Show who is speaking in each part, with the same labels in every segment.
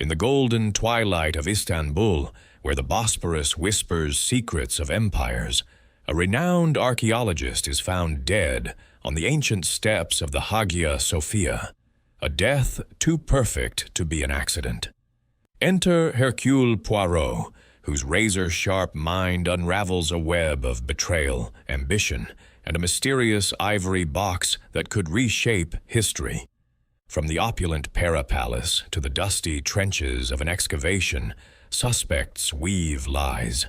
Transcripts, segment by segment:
Speaker 1: In the golden twilight of Istanbul, where the Bosporus whispers secrets of empires, a renowned archaeologist is found dead on the ancient steps of the Hagia Sophia, a death too perfect to be an accident. Enter Hercule Poirot, whose razor-sharp mind unravels a web of betrayal, ambition, and a mysterious ivory box that could reshape history. From the opulent Pera Palace to the dusty trenches of an excavation, suspects weave lies.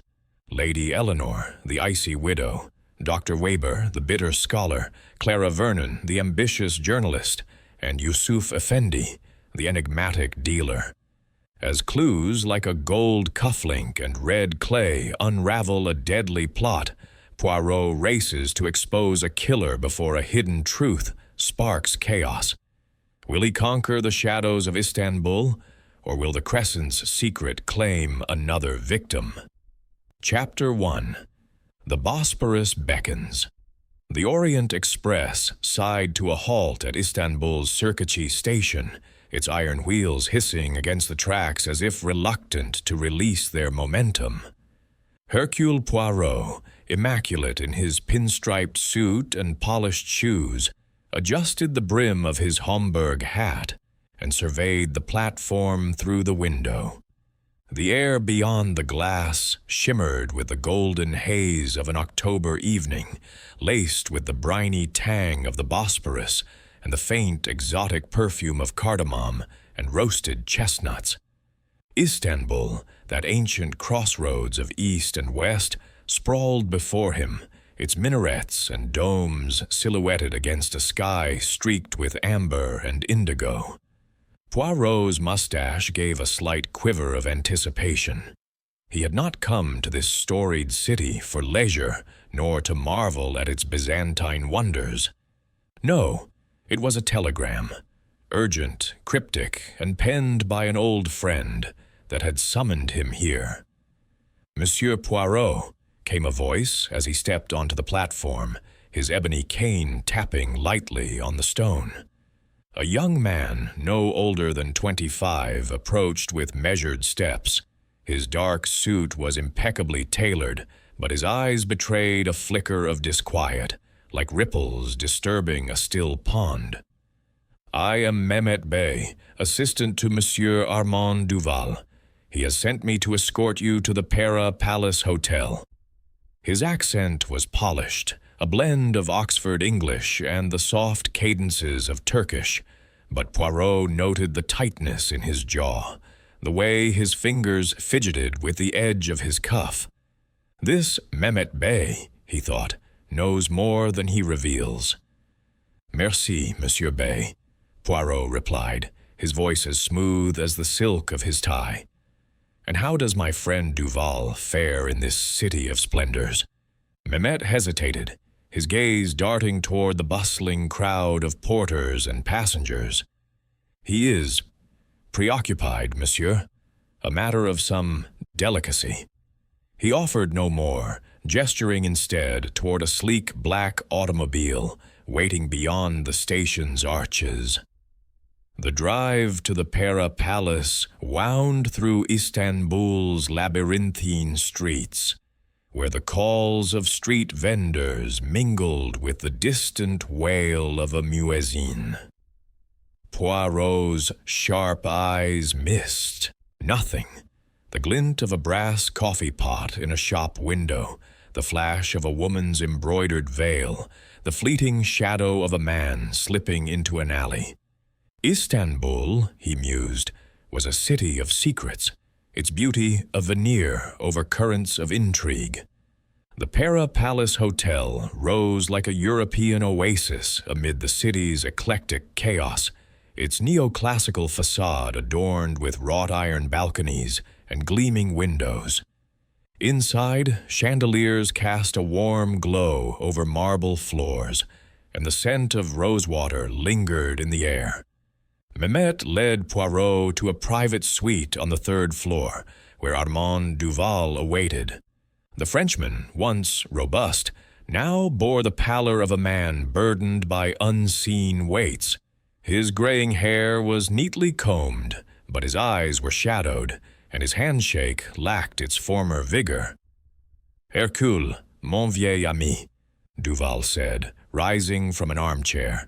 Speaker 1: Lady Eleanor, the icy widow, Dr. Weber, the bitter scholar, Clara Vernon, the ambitious journalist, and Yusuf Effendi, the enigmatic dealer. As clues like a gold cufflink and red clay unravel a deadly plot, Poirot races to expose a killer before a hidden truth sparks chaos. Will he conquer the shadows of Istanbul, or will the Crescent's secret claim another victim? Chapter 1. The Bosporus Beckons. The Orient Express sighed to a halt at Istanbul's Sirkeci station, its iron wheels hissing against the tracks as if reluctant to release their momentum. Hercule Poirot, immaculate in his pinstriped suit and polished shoes, adjusted the brim of his Homburg hat and surveyed the platform through the window. The air beyond the glass shimmered with the golden haze of an October evening, laced with the briny tang of the Bosporus and the faint exotic perfume of cardamom and roasted chestnuts. Istanbul, that ancient crossroads of east and west, sprawled before him, its minarets and domes silhouetted against a sky streaked with amber and indigo. Poirot's mustache gave a slight quiver of anticipation. He had not come to this storied city for leisure, nor to marvel at its Byzantine wonders. No, it was a telegram, urgent, cryptic, and penned by an old friend, that had summoned him here. "Monsieur Poirot," came a voice as he stepped onto the platform, his ebony cane tapping lightly on the stone. A young man, no older than 25, approached with measured steps. His dark suit was impeccably tailored, but his eyes betrayed a flicker of disquiet, like ripples disturbing a still pond. "I am Mehmet Bey, assistant to Monsieur Armand Duval. He has sent me to escort you to the Pera Palace Hotel." His accent was polished, a blend of Oxford English and the soft cadences of Turkish, but Poirot noted the tightness in his jaw, the way his fingers fidgeted with the edge of his cuff. This Mehmet Bey, he thought, knows more than he reveals. "Merci, Monsieur Bey," Poirot replied, his voice as smooth as the silk of his tie. "And how does my friend Duval fare in this city of splendors?" Mehmet hesitated, his gaze darting toward the bustling crowd of porters and passengers. "He is preoccupied, monsieur, a matter of some delicacy." He offered no more, gesturing instead toward a sleek black automobile waiting beyond the station's arches. The drive to the Pera Palace wound through Istanbul's labyrinthine streets, where the calls of street vendors mingled with the distant wail of a muezzin. Poirot's sharp eyes missed nothing. The glint of a brass coffee pot in a shop window, the flash of a woman's embroidered veil, the fleeting shadow of a man slipping into an alley. Istanbul, he mused, was a city of secrets, its beauty a veneer over currents of intrigue. The Pera Palace Hotel rose like a European oasis amid the city's eclectic chaos, its neoclassical facade adorned with wrought-iron balconies and gleaming windows. Inside, chandeliers cast a warm glow over marble floors, and the scent of rosewater lingered in the air. Mehmet led Poirot to a private suite on the third floor, where Armand Duval awaited. The Frenchman, once robust, now bore the pallor of a man burdened by unseen weights. His graying hair was neatly combed, but his eyes were shadowed, and his handshake lacked its former vigor. "Hercule, mon vieil ami," Duval said, rising from an armchair.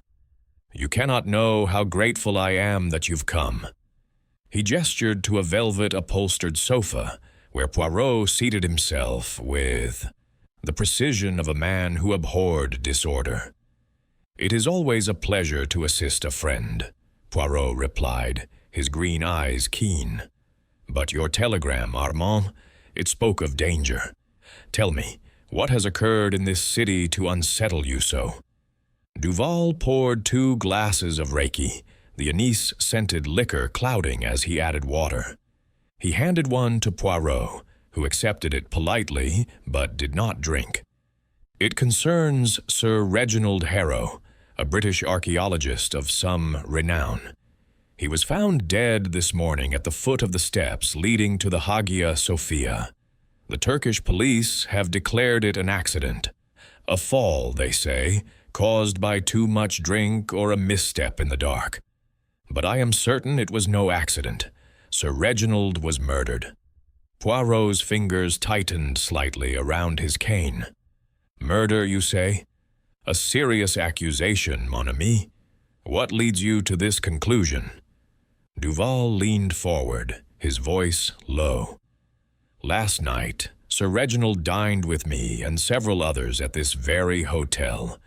Speaker 1: "You cannot know how grateful I am that you've come." He gestured to a velvet-upholstered sofa, where Poirot seated himself with the precision of a man who abhorred disorder. "It is always a pleasure to assist a friend," Poirot replied, his green eyes keen. "But your telegram, Armand, it spoke of danger. Tell me, what has occurred in this city to unsettle you so?" Duval poured 2 glasses of Reiki, the anise-scented liquor clouding as he added water. He handed one to Poirot, who accepted it politely but did not drink. "It concerns Sir Reginald Harrow, a British archaeologist of some renown. He was found dead this morning at the foot of the steps leading to the Hagia Sophia. The Turkish police have declared it an accident. A fall, they say, caused by too much drink or a misstep in the dark. But I am certain it was no accident. Sir Reginald was murdered." Poirot's fingers tightened slightly around his cane. "Murder, you say? A serious accusation, mon ami. What leads you to this conclusion?" Duval leaned forward, his voice low. "Last night, Sir Reginald dined with me and several others at this very hotel.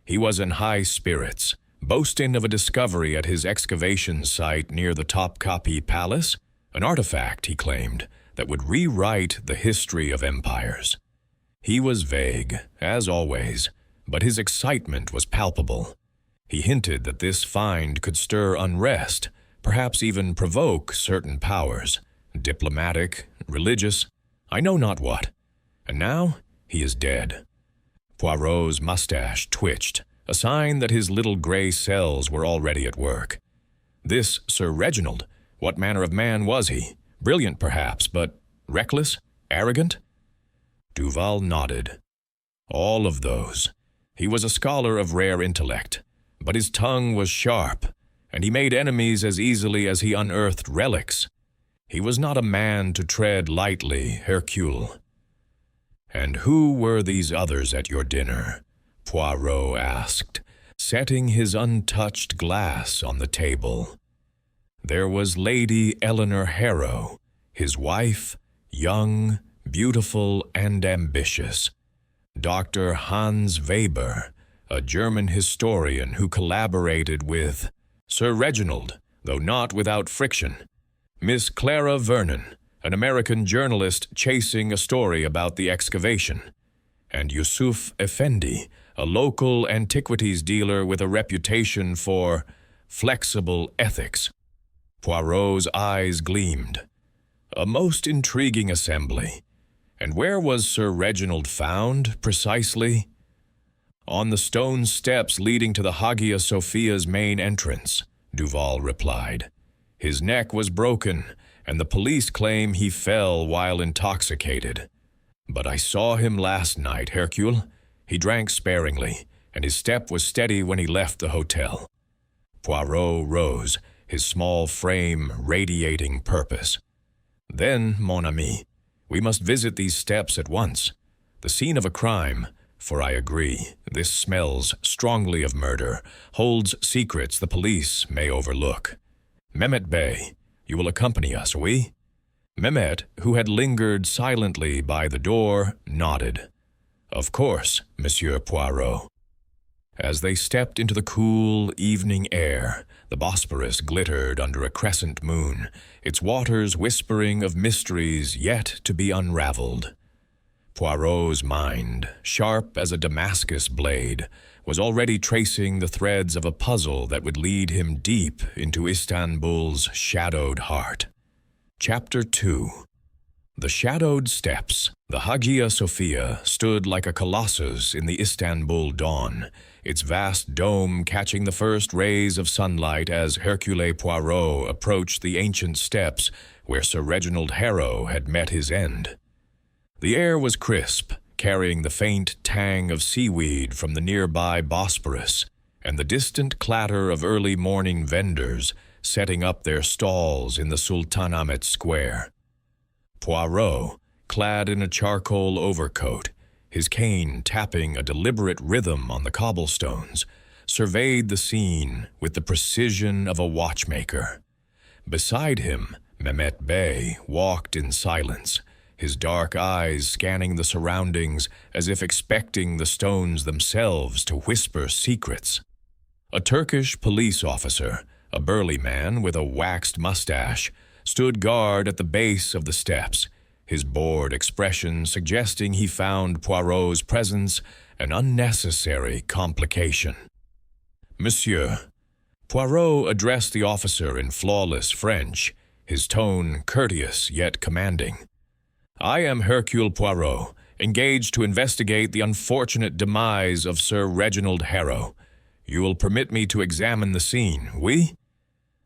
Speaker 1: He was in high spirits, boasting of a discovery at his excavation site near the Topkapi Palace, an artifact, he claimed, that would rewrite the history of empires. He was vague, as always, but his excitement was palpable. He hinted that this find could stir unrest, perhaps even provoke certain powers, diplomatic, religious, I know not what. And now he is dead." Poirot's mustache twitched, a sign that his little gray cells were already at work. This Sir Reginald, what manner of man was he? Brilliant, perhaps, but reckless? Arrogant? Duval nodded. "All of those. He was a scholar of rare intellect, but his tongue was sharp, and he made enemies as easily as he unearthed relics. He was not a man to tread lightly, Hercule." "And who were these others at your dinner?" Poirot asked, setting his untouched glass on the table. "There was Lady Eleanor Harrow, his wife, young, beautiful, and ambitious. Dr. Hans Weber, a German historian who collaborated with Sir Reginald, though not without friction. Miss Clara Vernon, an American journalist chasing a story about the excavation. And Yusuf Effendi, a local antiquities dealer with a reputation for flexible ethics." Poirot's eyes gleamed. "A most intriguing assembly. And where was Sir Reginald found, precisely?" "On the stone steps leading to the Hagia Sophia's main entrance," Duval replied. "His neck was broken, and the police claim he fell while intoxicated. But I saw him last night, Hercule. He drank sparingly, and his step was steady when he left the hotel." Poirot rose, his small frame radiating purpose. "Then, mon ami, we must visit these steps at once. The scene of a crime, for I agree, this smells strongly of murder, holds secrets the police may overlook. Mehmet Bey, you will accompany us, oui?" Mehmet, who had lingered silently by the door, nodded. "Of course, Monsieur Poirot." As they stepped into the cool evening air, the Bosporus glittered under a crescent moon, its waters whispering of mysteries yet to be unraveled. Poirot's mind, sharp as a Damascus blade, was already tracing the threads of a puzzle that would lead him deep into Istanbul's shadowed heart. Chapter 2. The shadowed steps. The Hagia Sophia stood like a colossus in the Istanbul dawn, its vast dome catching the first rays of sunlight as Hercule Poirot approached the ancient steps where Sir Reginald Harrow had met his end. The air was crisp, carrying the faint tang of seaweed from the nearby Bosporus, and the distant clatter of early morning vendors setting up their stalls in the Sultanahmet Square. Poirot, clad in a charcoal overcoat, his cane tapping a deliberate rhythm on the cobblestones, surveyed the scene with the precision of a watchmaker. Beside him, Mehmet Bey walked in silence, his dark eyes scanning the surroundings as if expecting the stones themselves to whisper secrets. A Turkish police officer, a burly man with a waxed mustache, stood guard at the base of the steps, his bored expression suggesting he found Poirot's presence an unnecessary complication. "Monsieur," Poirot addressed the officer in flawless French, his tone courteous yet commanding. "I am Hercule Poirot, engaged to investigate the unfortunate demise of Sir Reginald Harrow. You will permit me to examine the scene, oui?"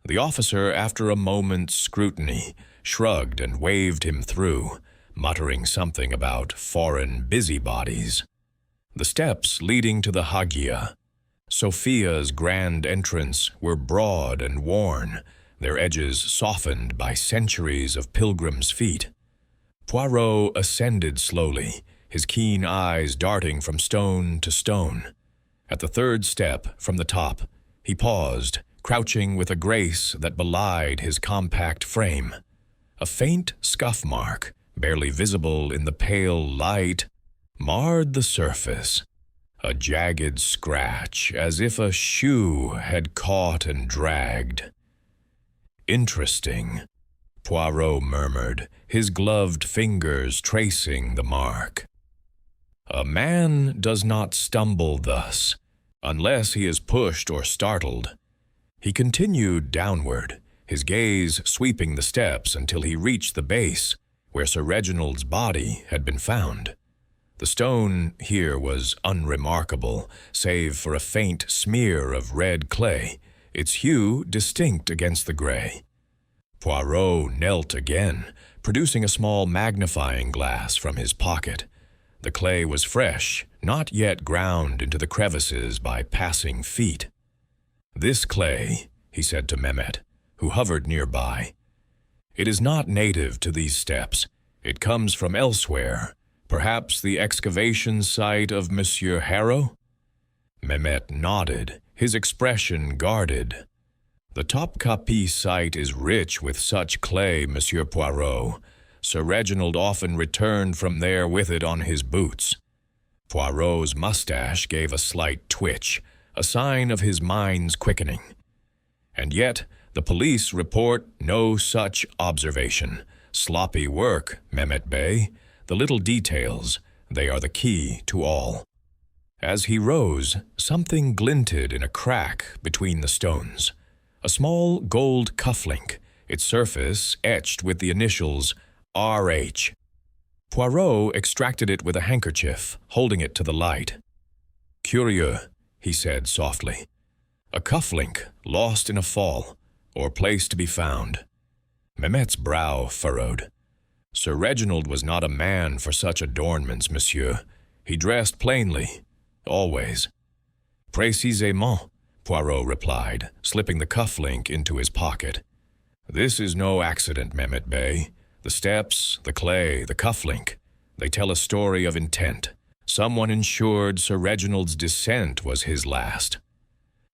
Speaker 1: The officer, after a moment's scrutiny, shrugged and waved him through, muttering something about foreign busybodies. The steps leading to the Hagia, Sophia's grand entrance, were broad and worn, their edges softened by centuries of pilgrims' feet. Poirot ascended slowly, his keen eyes darting from stone to stone. At the third step from the top, he paused, crouching with a grace that belied his compact frame. A faint scuff mark, barely visible in the pale light, marred the surface. A jagged scratch, as if a shoe had caught and dragged. "Interesting," Poirot murmured, his gloved fingers tracing the mark. "A man does not stumble thus, unless he is pushed or startled." He continued downward, his gaze sweeping the steps until he reached the base, where Sir Reginald's body had been found. The stone here was unremarkable, save for a faint smear of red clay, its hue distinct against the gray. Poirot knelt again, producing a small magnifying glass from his pocket. The clay was fresh, not yet ground into the crevices by passing feet. "This clay," he said to Mehmet, who hovered nearby. "It is not native to these steppes. It comes from elsewhere, perhaps the excavation site of Monsieur Harrow?" Mehmet nodded, his expression guarded. "The Topkapi site is rich with such clay, Monsieur Poirot. Sir Reginald often returned from there with it on his boots." Poirot's mustache gave a slight twitch, a sign of his mind's quickening. "And yet, the police report no such observation. Sloppy work, Mehmet Bey. The little details, they are the key to all." As he rose, something glinted in a crack between the stones. A small gold cufflink, its surface etched with the initials R.H. Poirot extracted it with a handkerchief, holding it to the light. "Curieux," he said softly. "A cufflink lost in a fall, or place to be found." Mehmet's brow furrowed. "Sir Reginald was not a man for such adornments, monsieur. He dressed plainly, always." "Précisément," Poirot replied, slipping the cufflink into his pocket. "This is no accident, Mehmet Bey. The steps, the clay, the cufflink, they tell a story of intent. Someone ensured Sir Reginald's descent was his last."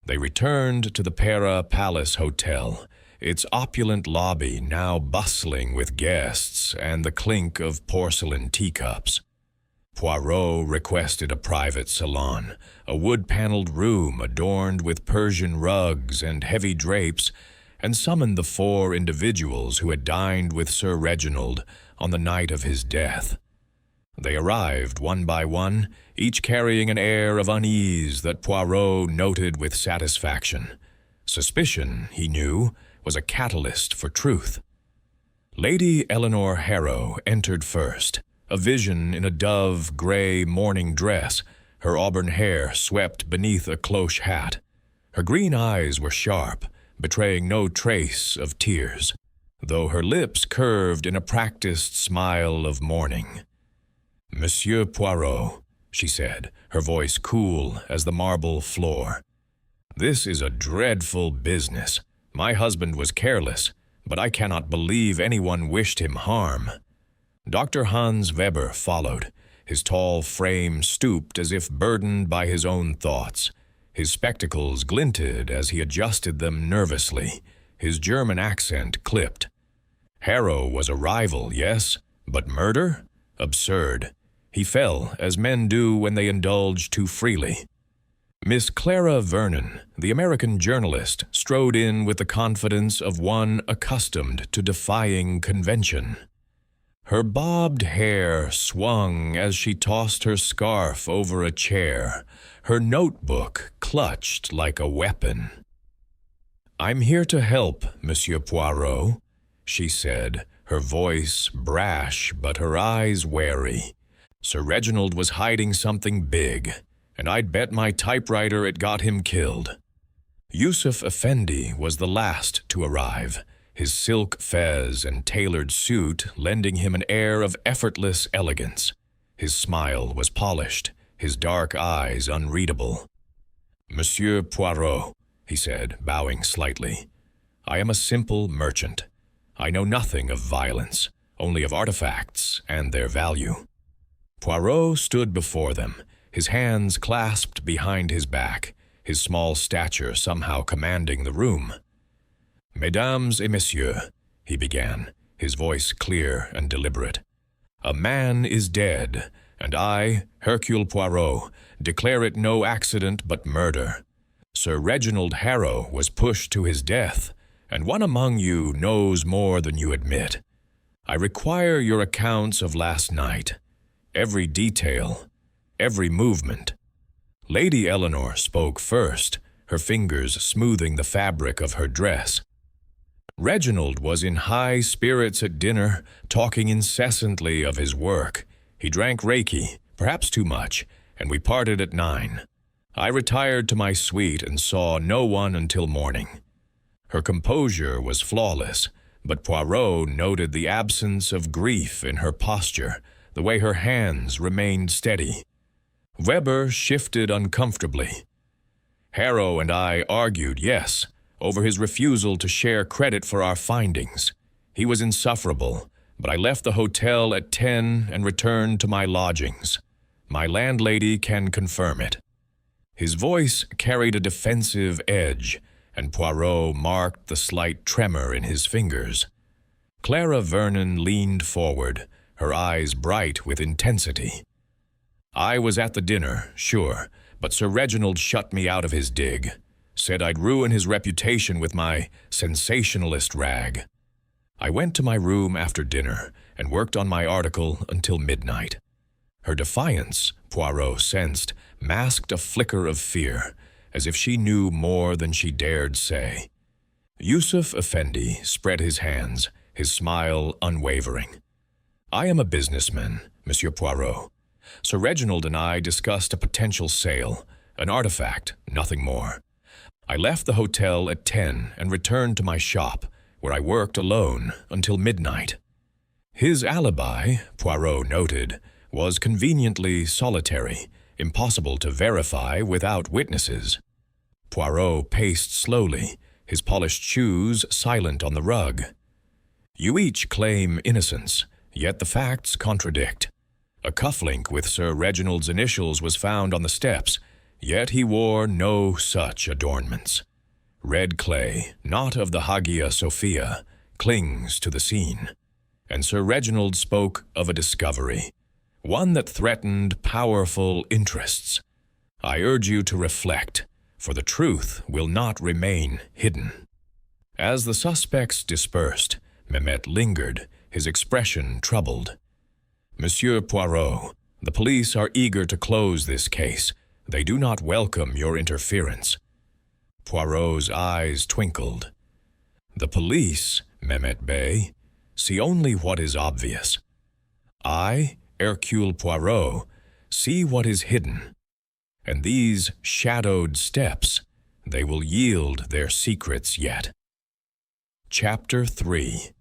Speaker 1: They returned to the Pera Palace Hotel, its opulent lobby now bustling with guests and the clink of porcelain teacups. Poirot requested a private salon, a wood-paneled room adorned with Persian rugs and heavy drapes, and summoned the 4 individuals who had dined with Sir Reginald on the night of his death. They arrived one by one, each carrying an air of unease that Poirot noted with satisfaction. Suspicion, he knew, was a catalyst for truth. Lady Eleanor Harrow entered first, a vision in a dove-gray morning dress, her auburn hair swept beneath a cloche hat. Her green eyes were sharp, betraying no trace of tears, though her lips curved in a practiced smile of mourning. "Monsieur Poirot," she said, her voice cool as the marble floor. "This is a dreadful business. My husband was careless, but I cannot believe anyone wished him harm. Dr. Hans Weber followed. His tall frame stooped as if burdened by his own thoughts. His spectacles glinted as he adjusted them nervously. His German accent clipped. Harrow was a rival, yes, but murder? Absurd. He fell, as men do when they indulge too freely. Miss Clara Vernon, the American journalist, strode in with the confidence of one accustomed to defying convention. Her bobbed hair swung as she tossed her scarf over a chair. Her notebook clutched like a weapon. "I'm here to help, Monsieur Poirot," she said, her voice brash but her eyes wary. "Sir Reginald was hiding something big, and I'd bet my typewriter it got him killed." Yusuf Effendi was the last to arrive, his silk fez and tailored suit lending him an air of effortless elegance. His smile was polished, his dark eyes unreadable. "Monsieur Poirot," he said, bowing slightly, "I am a simple merchant. I know nothing of violence, only of artifacts and their value." Poirot stood before them, his hands clasped behind his back, his small stature somehow commanding the room. "Mesdames et messieurs," he began, his voice clear and deliberate, "a man is dead, and I, Hercule Poirot, declare it no accident but murder. Sir Reginald Harrow was pushed to his death, and one among you knows more than you admit. I require your accounts of last night, every detail, every movement." Lady Eleanor spoke first, her fingers smoothing the fabric of her dress. "Reginald was in high spirits at dinner, talking incessantly of his work. He drank Reiki, perhaps too much, and we parted at 9. I retired to my suite and saw no one until morning." Her composure was flawless, but Poirot noted the absence of grief in her posture, the way her hands remained steady. Weber shifted uncomfortably. "Harrow and I argued, yes, over his refusal to share credit for our findings. He was insufferable, but I left the hotel at 10 and returned to my lodgings. My landlady can confirm it." His voice carried a defensive edge, and Poirot marked the slight tremor in his fingers. Clara Vernon leaned forward, her eyes bright with intensity. "I was at the dinner, sure, but Sir Reginald shut me out of his dig. Said I'd ruin his reputation with my sensationalist rag. I went to my room after dinner and worked on my article until midnight." Her defiance, Poirot sensed, masked a flicker of fear, as if she knew more than she dared say. Yusuf Effendi spread his hands, his smile unwavering. "I am a businessman, Monsieur Poirot. Sir Reginald and I discussed a potential sale, an artifact, nothing more. I left the hotel at 10 and returned to my shop, where I worked alone until midnight." His alibi, Poirot noted, was conveniently solitary, impossible to verify without witnesses. Poirot paced slowly, his polished shoes silent on the rug. "You each claim innocence, yet the facts contradict. A cufflink with Sir Reginald's initials was found on the steps, yet he wore no such adornments. Red clay, not of the Hagia Sophia, clings to the scene, and Sir Reginald spoke of a discovery, one that threatened powerful interests. I urge you to reflect, for the truth will not remain hidden." As the suspects dispersed, Mehmet lingered, his expression troubled. "Monsieur Poirot, the police are eager to close this case. They do not welcome your interference." Poirot's eyes twinkled. "The police, Mehmet Bey, see only what is obvious. I, Hercule Poirot, see what is hidden. And these shadowed steps, they will yield their secrets yet." Chapter 3.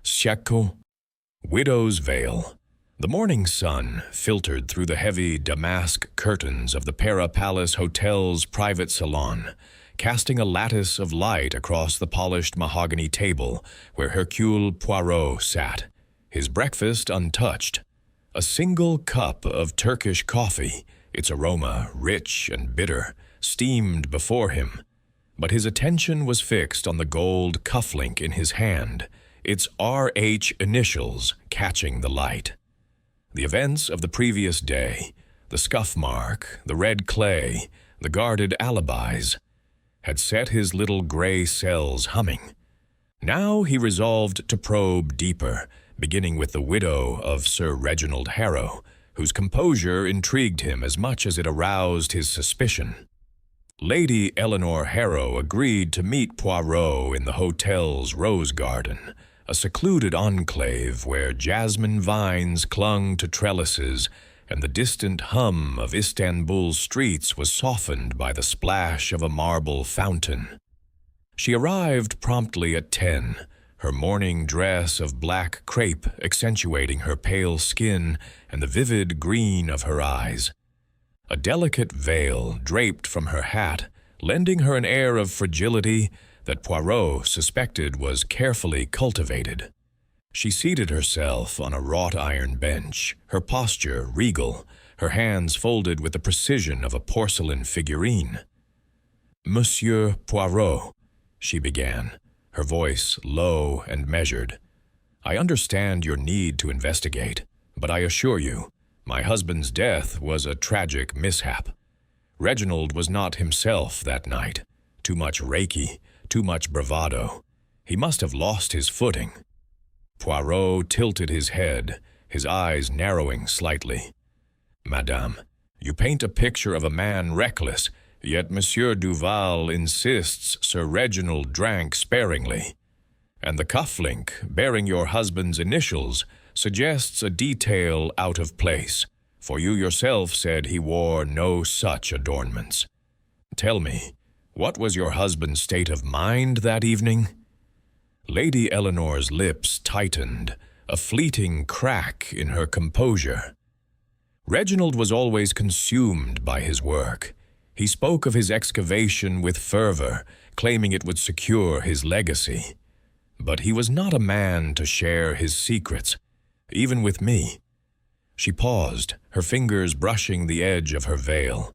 Speaker 1: Siècle, Widow's Veil. The morning sun filtered through the heavy damask curtains of the Para Palace Hotel's private salon, casting a lattice of light across the polished mahogany table where Hercule Poirot sat, his breakfast untouched. A single cup of Turkish coffee, its aroma rich and bitter, steamed before him, but his attention was fixed on the gold cufflink in his hand, its RH initials catching the light. The events of the previous day, the scuff mark, the red clay, the guarded alibis, had set his little gray cells humming. Now he resolved to probe deeper, beginning with the widow of Sir Reginald Harrow, whose composure intrigued him as much as it aroused his suspicion. Lady Eleanor Harrow agreed to meet Poirot in the hotel's rose garden, a secluded enclave where jasmine vines clung to trellises and the distant hum of Istanbul's streets was softened by the splash of a marble fountain. She arrived promptly at 10, her morning dress of black crepe accentuating her pale skin and the vivid green of her eyes. A delicate veil draped from her hat, lending her an air of fragility that Poirot suspected was carefully cultivated. She seated herself on a wrought-iron bench, her posture regal, her hands folded with the precision of a porcelain figurine. "Monsieur Poirot," she began, her voice low and measured, "I understand your need to investigate, but I assure you, my husband's death was a tragic mishap. Reginald was not himself that night. Too much Reiki, too much bravado. He must have lost his footing." Poirot tilted his head, his eyes narrowing slightly. "Madame, you paint a picture of a man reckless, yet Monsieur Duval insists Sir Reginald drank sparingly. And the cufflink, bearing your husband's initials, suggests a detail out of place, for you yourself said he wore no such adornments. Tell me, what was your husband's state of mind that evening?" Lady Eleanor's lips tightened, a fleeting crack in her composure. Reginald was always consumed by his work. He spoke of his excavation with fervor, claiming it would secure his legacy. But he was not a man to share his secrets, even with me. She paused, her fingers brushing the edge of her veil.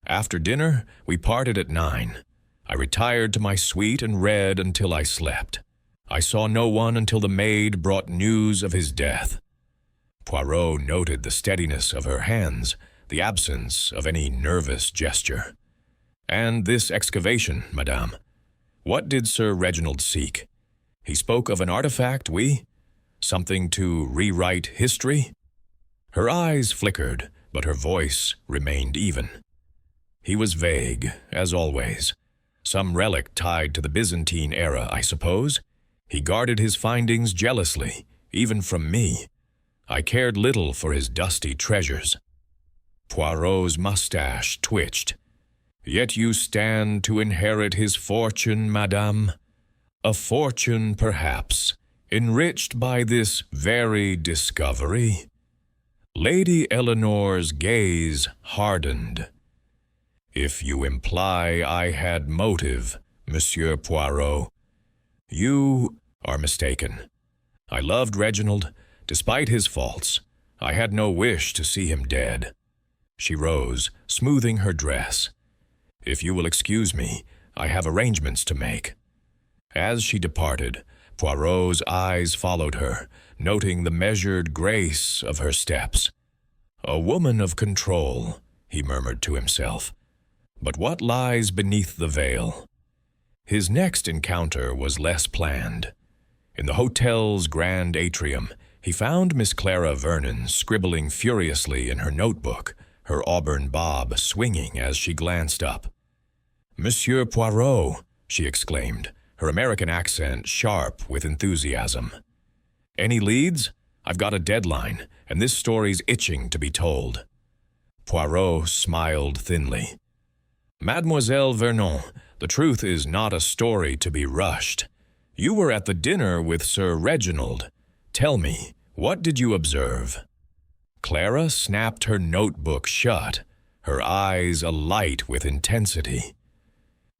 Speaker 1: "After dinner, we parted at 9. I retired to my suite and read until I slept. I saw no one until the maid brought news of his death." Poirot noted the steadiness of her hands, the absence of any nervous gesture. "And this excavation, madame, what did Sir Reginald seek? He spoke of an artifact, oui? Something to rewrite history?" Her eyes flickered, but her voice remained even. "He was vague, as always. Some relic tied to the Byzantine era, I suppose. He guarded his findings jealously, even from me. I cared little for his dusty treasures." Poirot's mustache twitched. "Yet you stand to inherit his fortune, madame. A fortune, perhaps, enriched by this very discovery." Lady Eleanor's gaze hardened. "If you imply I had motive, Monsieur Poirot, you are mistaken. I loved Reginald, despite his faults. I had no wish to see him dead." She rose, smoothing her dress. "If you will excuse me, I have arrangements to make." As she departed, Poirot's eyes followed her, noting the measured grace of her steps. "A woman of control," he murmured to himself. "But what lies beneath the veil?" His next encounter was less planned. In the hotel's grand atrium, he found Miss Clara Vernon scribbling furiously in her notebook, her auburn bob swinging as she glanced up. "Monsieur Poirot," she exclaimed, her American accent sharp with enthusiasm. "Any leads? I've got a deadline, and this story's itching to be told." Poirot smiled thinly. "Mademoiselle Vernon, the truth is not a story to be rushed. You were at the dinner with Sir Reginald. Tell me, what did you observe?" Clara snapped her notebook shut, her eyes alight with intensity.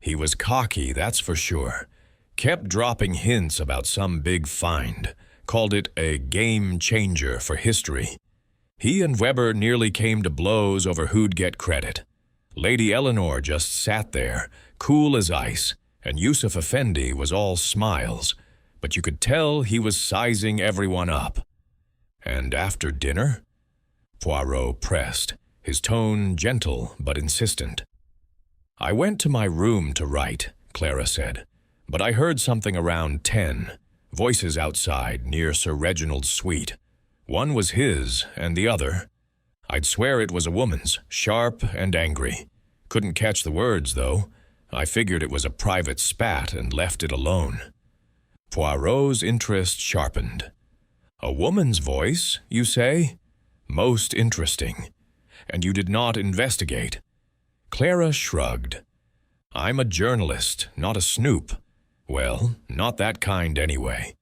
Speaker 1: He was cocky, that's for sure. Kept dropping hints about some big find. Called it a game changer for history. He and Weber nearly came to blows over who'd get credit. Lady Eleanor just sat there, cool as ice, and Yusuf Effendi was all smiles, but you could tell he was sizing everyone up. And after dinner? Poirot pressed, his tone gentle but insistent. I went to my room to write, Clara said, but I heard something around 10, voices outside near Sir Reginald's suite. One was his, and the other, I'd swear it was a woman's, sharp and angry. Couldn't catch the words, though. I figured it was a private spat and left it alone. Poirot's interest sharpened. A woman's voice, you say? Most interesting. And you did not investigate? Clara shrugged. I'm a journalist, not a snoop. Well, not that kind anyway.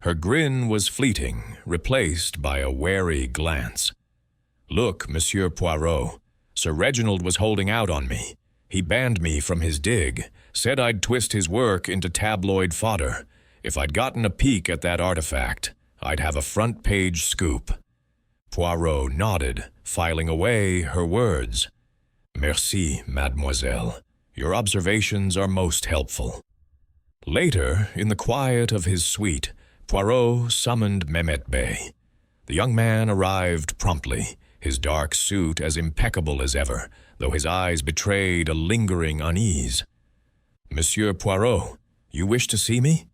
Speaker 1: Her grin was fleeting, replaced by a wary glance. Look, Monsieur Poirot, Sir Reginald was holding out on me. He banned me from his dig, said I'd twist his work into tabloid fodder. If I'd gotten a peek at that artifact, I'd have a front-page scoop. Poirot nodded, filing away her words. Merci, mademoiselle. Your observations are most helpful. Later, in the quiet of his suite, Poirot summoned Mehmet Bey. The young man arrived promptly, his dark suit as impeccable as ever, though his eyes betrayed a lingering unease. Monsieur Poirot, you wish to see me?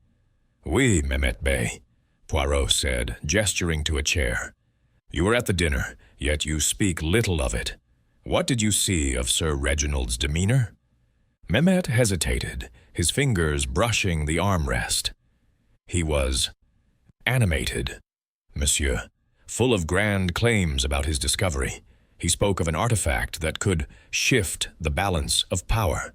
Speaker 1: Oui, Mehmet Bey, Poirot said, gesturing to a chair. You were at the dinner, yet you speak little of it. What did you see of Sir Reginald's demeanor? Mehmet hesitated, his fingers brushing the armrest. He was animated, monsieur, full of grand claims about his discovery. He spoke of an artifact that could shift the balance of power.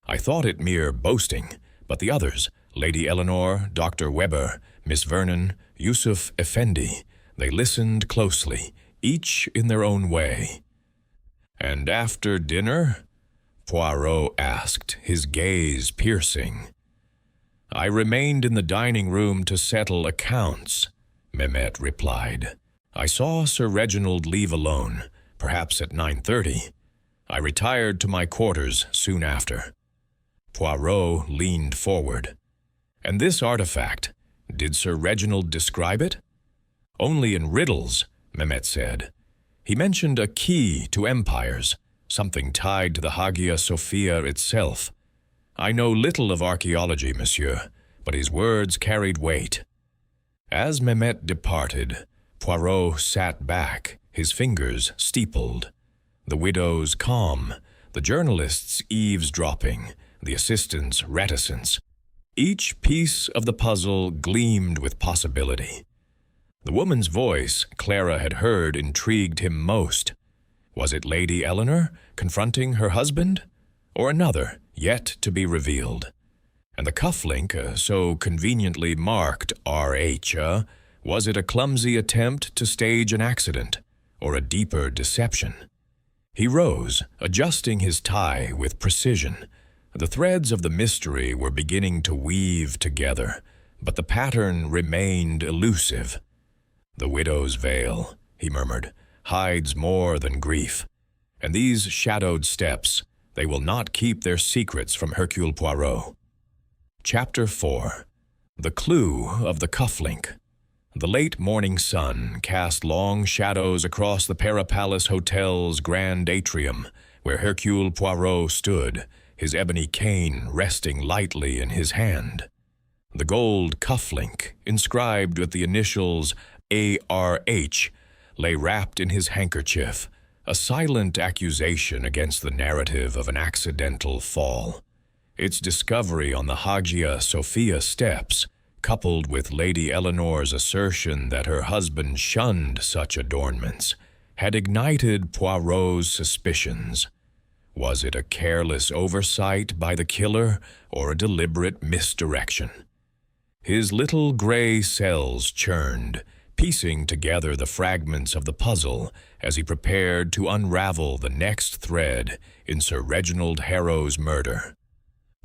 Speaker 1: I thought it mere boasting, but the others, Lady Eleanor, Dr. Weber, Miss Vernon, Yusuf Effendi, they listened closely, each in their own way. And after dinner? Poirot asked, his gaze piercing. I remained in the dining room to settle accounts, Mehmet replied. I saw Sir Reginald leave alone, perhaps at 9:30. I retired to my quarters soon after. Poirot leaned forward. And this artifact, did Sir Reginald describe it? Only in riddles, Mehmet said. He mentioned a key to empires, something tied to the Hagia Sophia itself. I know little of archaeology, monsieur, but his words carried weight. As Mehmet departed, Poirot sat back, his fingers steepled. The widow's calm, the journalist's eavesdropping, the assistant's reticence. Each piece of the puzzle gleamed with possibility. The woman's voice Clara had heard intrigued him most. Was it Lady Eleanor confronting her husband? Or another, yet to be revealed? And the cufflink, so conveniently marked R.H., was it a clumsy attempt to stage an accident, or a deeper deception? He rose, adjusting his tie with precision. The threads of the mystery were beginning to weave together, but the pattern remained elusive. The widow's veil, he murmured, hides more than grief. And these shadowed steps, they will not keep their secrets from Hercule Poirot. Chapter 4. The Clue of the Cufflink. The late morning sun cast long shadows across the Parapalace Hotel's grand atrium, where Hercule Poirot stood, his ebony cane resting lightly in his hand. The gold cufflink, inscribed with the initials A.R.H., lay wrapped in his handkerchief, a silent accusation against the narrative of an accidental fall. Its discovery on the Hagia Sophia steps, coupled with Lady Eleanor's assertion that her husband shunned such adornments, had ignited Poirot's suspicions. Was it a careless oversight by the killer or a deliberate misdirection? His little gray cells churned, piecing together the fragments of the puzzle as he prepared to unravel the next thread in Sir Reginald Harrow's murder.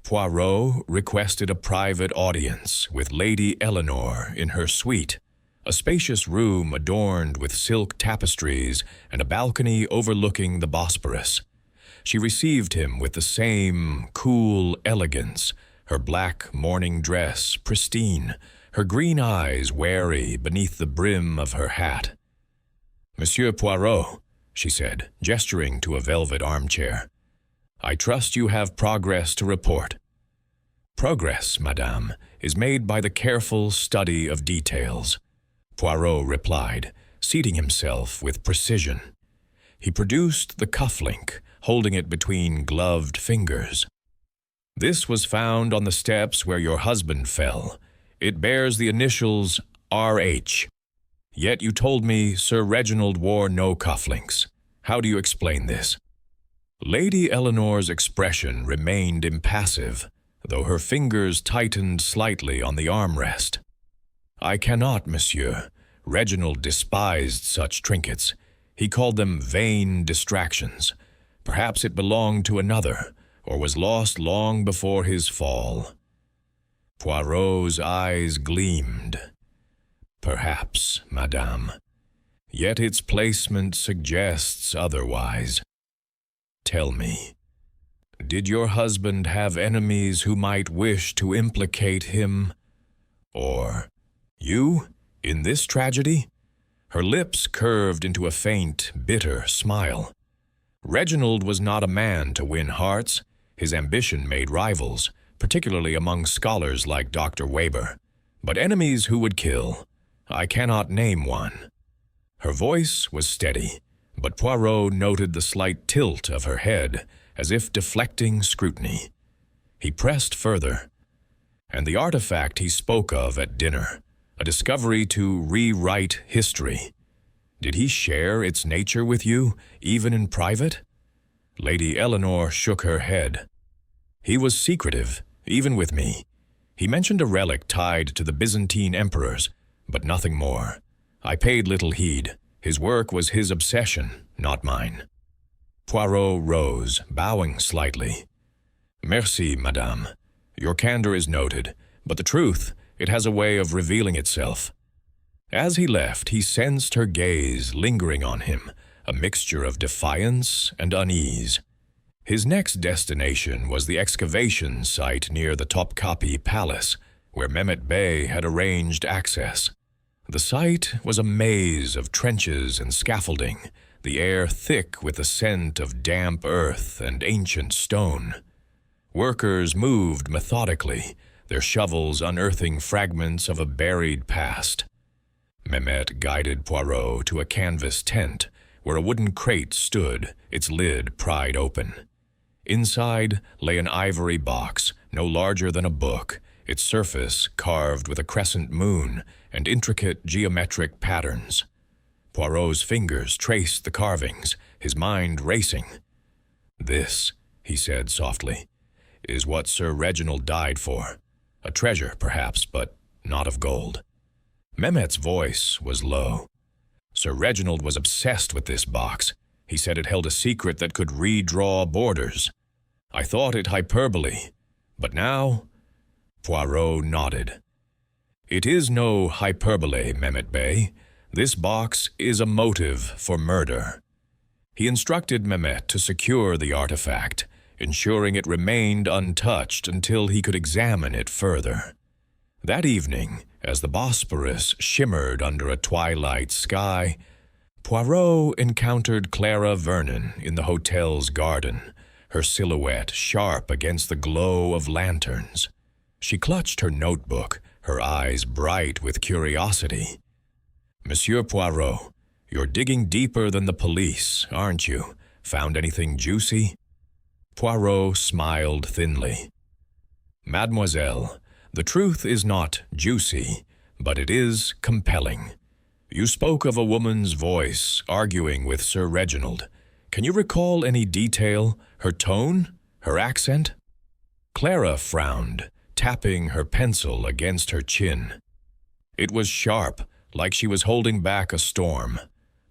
Speaker 1: Poirot requested a private audience with Lady Eleanor in her suite, a spacious room adorned with silk tapestries and a balcony overlooking the Bosporus. She received him with the same cool elegance, her black morning dress pristine, her green eyes wary beneath the brim of her hat. "Monsieur Poirot," she said, gesturing to a velvet armchair, "I trust you have progress to report." "Progress, madame, is made by the careful study of details," Poirot replied, seating himself with precision. He produced the cuff-link, holding it between gloved fingers. "This was found on the steps where your husband fell. It bears the initials R.H. Yet you told me Sir Reginald wore no cufflinks. How do you explain this?" Lady Eleanor's expression remained impassive, though her fingers tightened slightly on the armrest. "I cannot, monsieur. Reginald despised such trinkets. He called them vain distractions. Perhaps it belonged to another, or was lost long before his fall." Poirot's eyes gleamed. "Perhaps, madame. Yet its placement suggests otherwise. Tell me, did your husband have enemies who might wish to implicate him? Or you, in this tragedy?" Her lips curved into a faint, bitter smile. Reginald was not a man to win hearts. His ambition made rivals, particularly among scholars like Dr. Weber. But enemies who would kill, I cannot name one. Her voice was steady, but Poirot noted the slight tilt of her head, as if deflecting scrutiny. He pressed further. "And the artifact he spoke of at dinner, a discovery to rewrite history. Did he share its nature with you, even in private?" Lady Eleanor shook her head. "He was secretive, even with me. He mentioned a relic tied to the Byzantine emperors, but nothing more. I paid little heed. His work was his obsession, not mine." Poirot rose, bowing slightly. "Merci, madame. Your candor is noted, but the truth, it has a way of revealing itself." As he left, he sensed her gaze lingering on him, a mixture of defiance and unease. His next destination was the excavation site near the Topkapi Palace, where Mehmet Bey had arranged access. The site was a maze of trenches and scaffolding, the air thick with the scent of damp earth and ancient stone. Workers moved methodically, their shovels unearthing fragments of a buried past. Mehmet guided Poirot to a canvas tent, where a wooden crate stood, its lid pried open. Inside lay an ivory box, no larger than a book, its surface carved with a crescent moon and intricate geometric patterns. Poirot's fingers traced the carvings, his mind racing. "This," he said softly, "is what Sir Reginald died for. A treasure, perhaps, but not of gold." Mehmet's voice was low. "Sir Reginald was obsessed with this box. He said it held a secret that could redraw borders. I thought it hyperbole, but now—" Poirot nodded. "It is no hyperbole, Mehmet Bey. This box is a motive for murder." He instructed Mehmet to secure the artifact, ensuring it remained untouched until he could examine it further. That evening, as the Bosporus shimmered under a twilight sky, Poirot encountered Clara Vernon in the hotel's garden, her silhouette sharp against the glow of lanterns. She clutched her notebook, her eyes bright with curiosity. "Monsieur Poirot, you're digging deeper than the police, aren't you? Found anything juicy?" Poirot smiled thinly. "Mademoiselle, the truth is not juicy, but it is compelling. You spoke of a woman's voice arguing with Sir Reginald. Can you recall any detail, her tone, her accent?" Clara frowned, tapping her pencil against her chin. "It was sharp, like she was holding back a storm.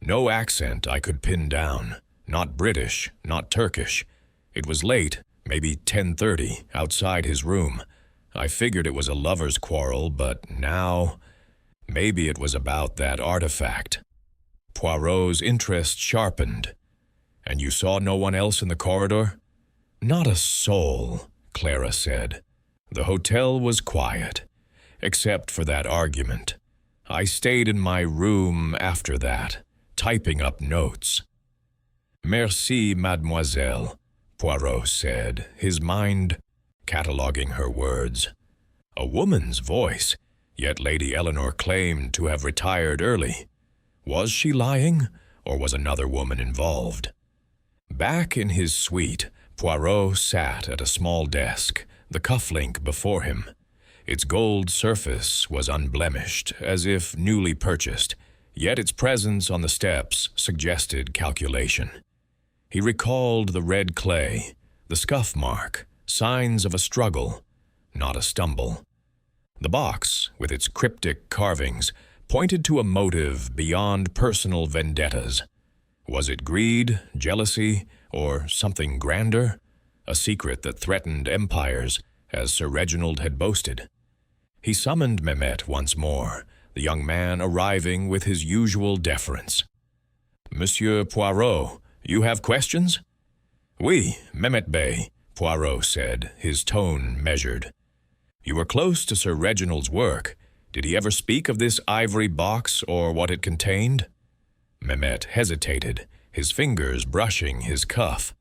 Speaker 1: No accent I could pin down. Not British, not Turkish. It was late, Maybe 10:30, outside his room. I figured it was a lover's quarrel, but now, maybe it was about that artifact. Poirot's interest sharpened. And you saw no one else in the corridor? Not a soul, Clara said. The hotel was quiet, except for that argument. I stayed in my room after that, typing up notes. Merci, mademoiselle, Poirot said, his mind cataloguing her words. A woman's voice, yet Lady Eleanor claimed to have retired early. Was she lying, or was another woman involved? Back in his suite, Poirot sat at a small desk, the cufflink before him. Its gold surface was unblemished, as if newly purchased, yet its presence on the steps suggested calculation. He recalled the red clay, the scuff mark, signs of a struggle, not a stumble. The box, with its cryptic carvings, pointed to a motive beyond personal vendettas. Was it greed, jealousy, or something grander? A secret that threatened empires, as Sir Reginald had boasted. He summoned Mehmet once more, the young man arriving with his usual deference. Monsieur Poirot, you have questions? Oui, Mehmet Bey, Poirot said, his tone measured. You were close to Sir Reginald's work. Did he ever speak of this ivory box or what it contained? Mehmet hesitated, his fingers brushing his cuff.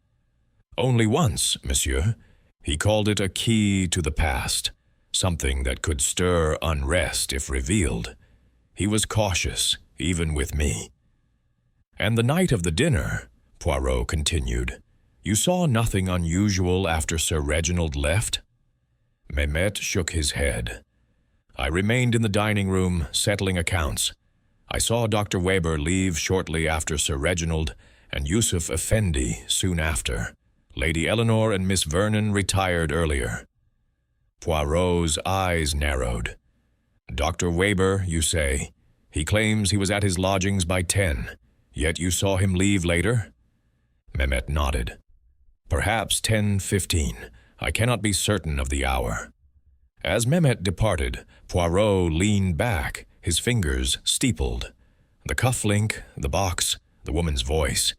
Speaker 1: Only once, monsieur. He called it a key to the past, something that could stir unrest if revealed. He was cautious, even with me. And the night of the dinner, Poirot continued, you saw nothing unusual after Sir Reginald left? Mehmet shook his head. I remained in the dining room, settling accounts. I saw Dr. Weber leave shortly after Sir Reginald, and Yusuf Effendi soon after. Lady Eleanor and Miss Vernon retired earlier. Poirot's eyes narrowed. Dr. Weber, you say. He claims he was at his lodgings by 10, yet you saw him leave later? Mehmet nodded. Perhaps 10:15. I cannot be certain of the hour. As Mehmet departed, Poirot leaned back, his fingers steepled. The cufflink, the box, the woman's voice,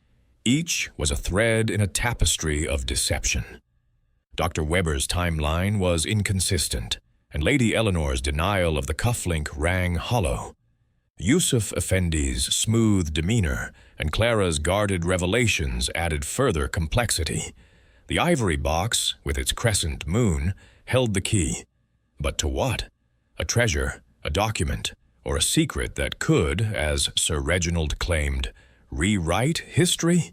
Speaker 1: each was a thread in a tapestry of deception. Dr. Weber's timeline was inconsistent, and Lady Eleanor's denial of the cufflink rang hollow. Yusuf Effendi's smooth demeanor and Clara's guarded revelations added further complexity. The ivory box, with its crescent moon, held the key. But to what? A treasure, a document, or a secret that could, as Sir Reginald claimed, rewrite history?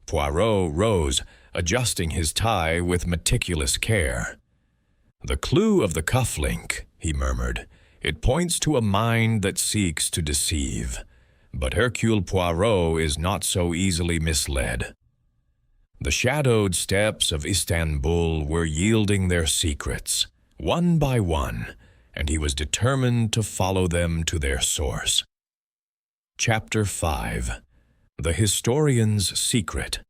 Speaker 1: Poirot rose, adjusting his tie with meticulous care. The clue of the cufflink, he murmured. It points to a mind that seeks to deceive. But Hercule Poirot is not so easily misled. The shadowed steps of Istanbul were yielding their secrets, one by one, and he was determined to follow them to their source. Chapter 5. The Historian's Secret.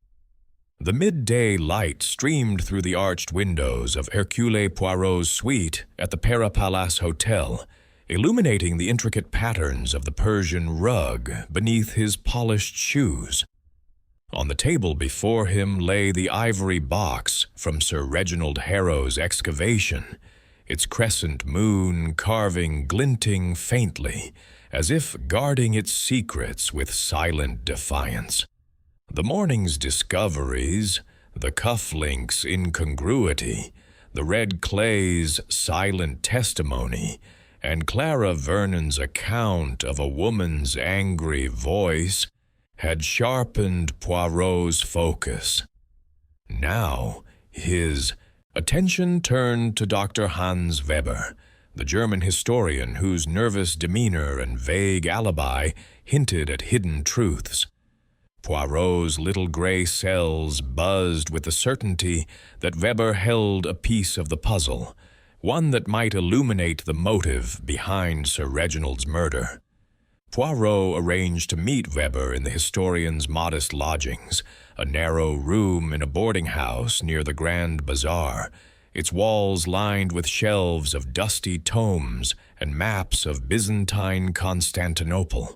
Speaker 1: The midday light streamed through the arched windows of Hercule Poirot's suite at the Para Palace Hotel, illuminating the intricate patterns of the Persian rug beneath his polished shoes. On the table before him lay the ivory box from Sir Reginald Harrow's excavation, its crescent moon carving glinting faintly, as if guarding its secrets with silent defiance. The morning's discoveries, the cufflink's incongruity, the red clay's silent testimony, and Clara Vernon's account of a woman's angry voice had sharpened Poirot's focus. Now, his attention turned to Dr. Hans Weber, the German historian whose nervous demeanor and vague alibi hinted at hidden truths. Poirot's little gray cells buzzed with the certainty that Weber held a piece of the puzzle, one that might illuminate the motive behind Sir Reginald's murder. Poirot arranged to meet Weber in the historian's modest lodgings, a narrow room in a boarding house near the Grand Bazaar, its walls lined with shelves of dusty tomes and maps of Byzantine Constantinople.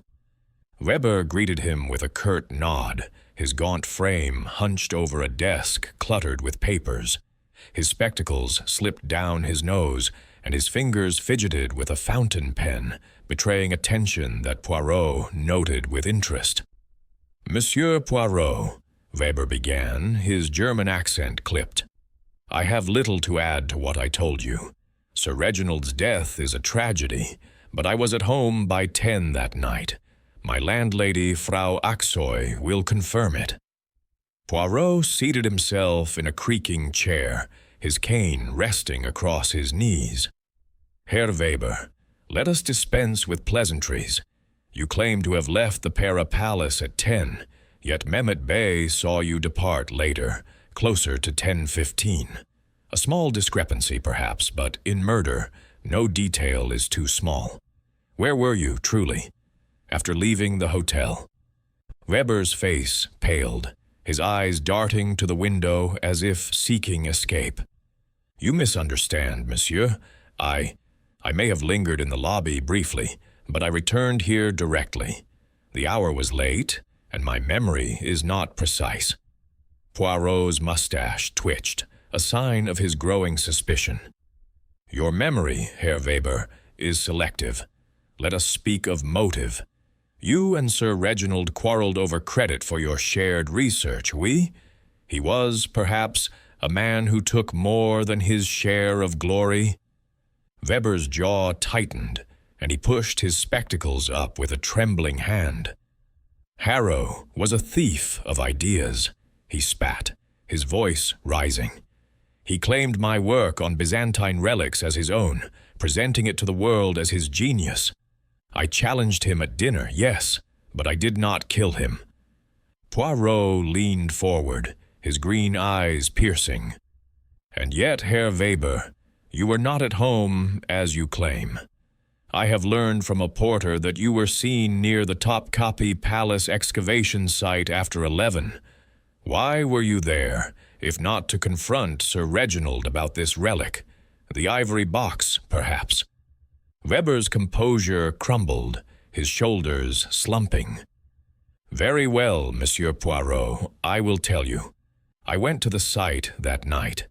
Speaker 1: Weber greeted him with a curt nod, his gaunt frame hunched over a desk cluttered with papers. His spectacles slipped down his nose, and his fingers fidgeted with a fountain pen, betraying a tension that Poirot noted with interest. "Monsieur Poirot," Weber began, his German accent clipped, "I have little to add to what I told you. Sir Reginald's death is a tragedy, but I was at home by 10 that night. My landlady, Frau Aksoy, will confirm it." Poirot seated himself in a creaking chair, his cane resting across his knees. "Herr Weber, let us dispense with pleasantries. You claim to have left the Pera Palace at 10, yet Mehmet Bey saw you depart later, closer to 10:15. A small discrepancy, perhaps, but in murder, no detail is too small. Where were you, truly, after leaving the hotel?" Weber's face paled, his eyes darting to the window as if seeking escape. "You misunderstand, monsieur. I may have lingered in the lobby briefly, but I returned here directly. The hour was late, and my memory is not precise." Poirot's mustache twitched, a sign of his growing suspicion. "Your memory, Herr Weber, is selective. Let us speak of motive. You and Sir Reginald quarreled over credit for your shared research, oui? He was, perhaps, a man who took more than his share of glory?" Weber's jaw tightened, and he pushed his spectacles up with a trembling hand. "Harrow was a thief of ideas," he spat, his voice rising. "He claimed my work on Byzantine relics as his own, presenting it to the world as his genius. I challenged him at dinner, yes, but I did not kill him." Poirot leaned forward, his green eyes piercing. "And yet, Herr Weber, you were not at home, as you claim. I have learned from a porter that you were seen near the Topkapi Palace excavation site after 11. Why were you there, if not to confront Sir Reginald about this relic? The ivory box, perhaps?" Weber's composure crumbled, his shoulders slumping. "Very well, Monsieur Poirot, I will tell you. I went to the site that night.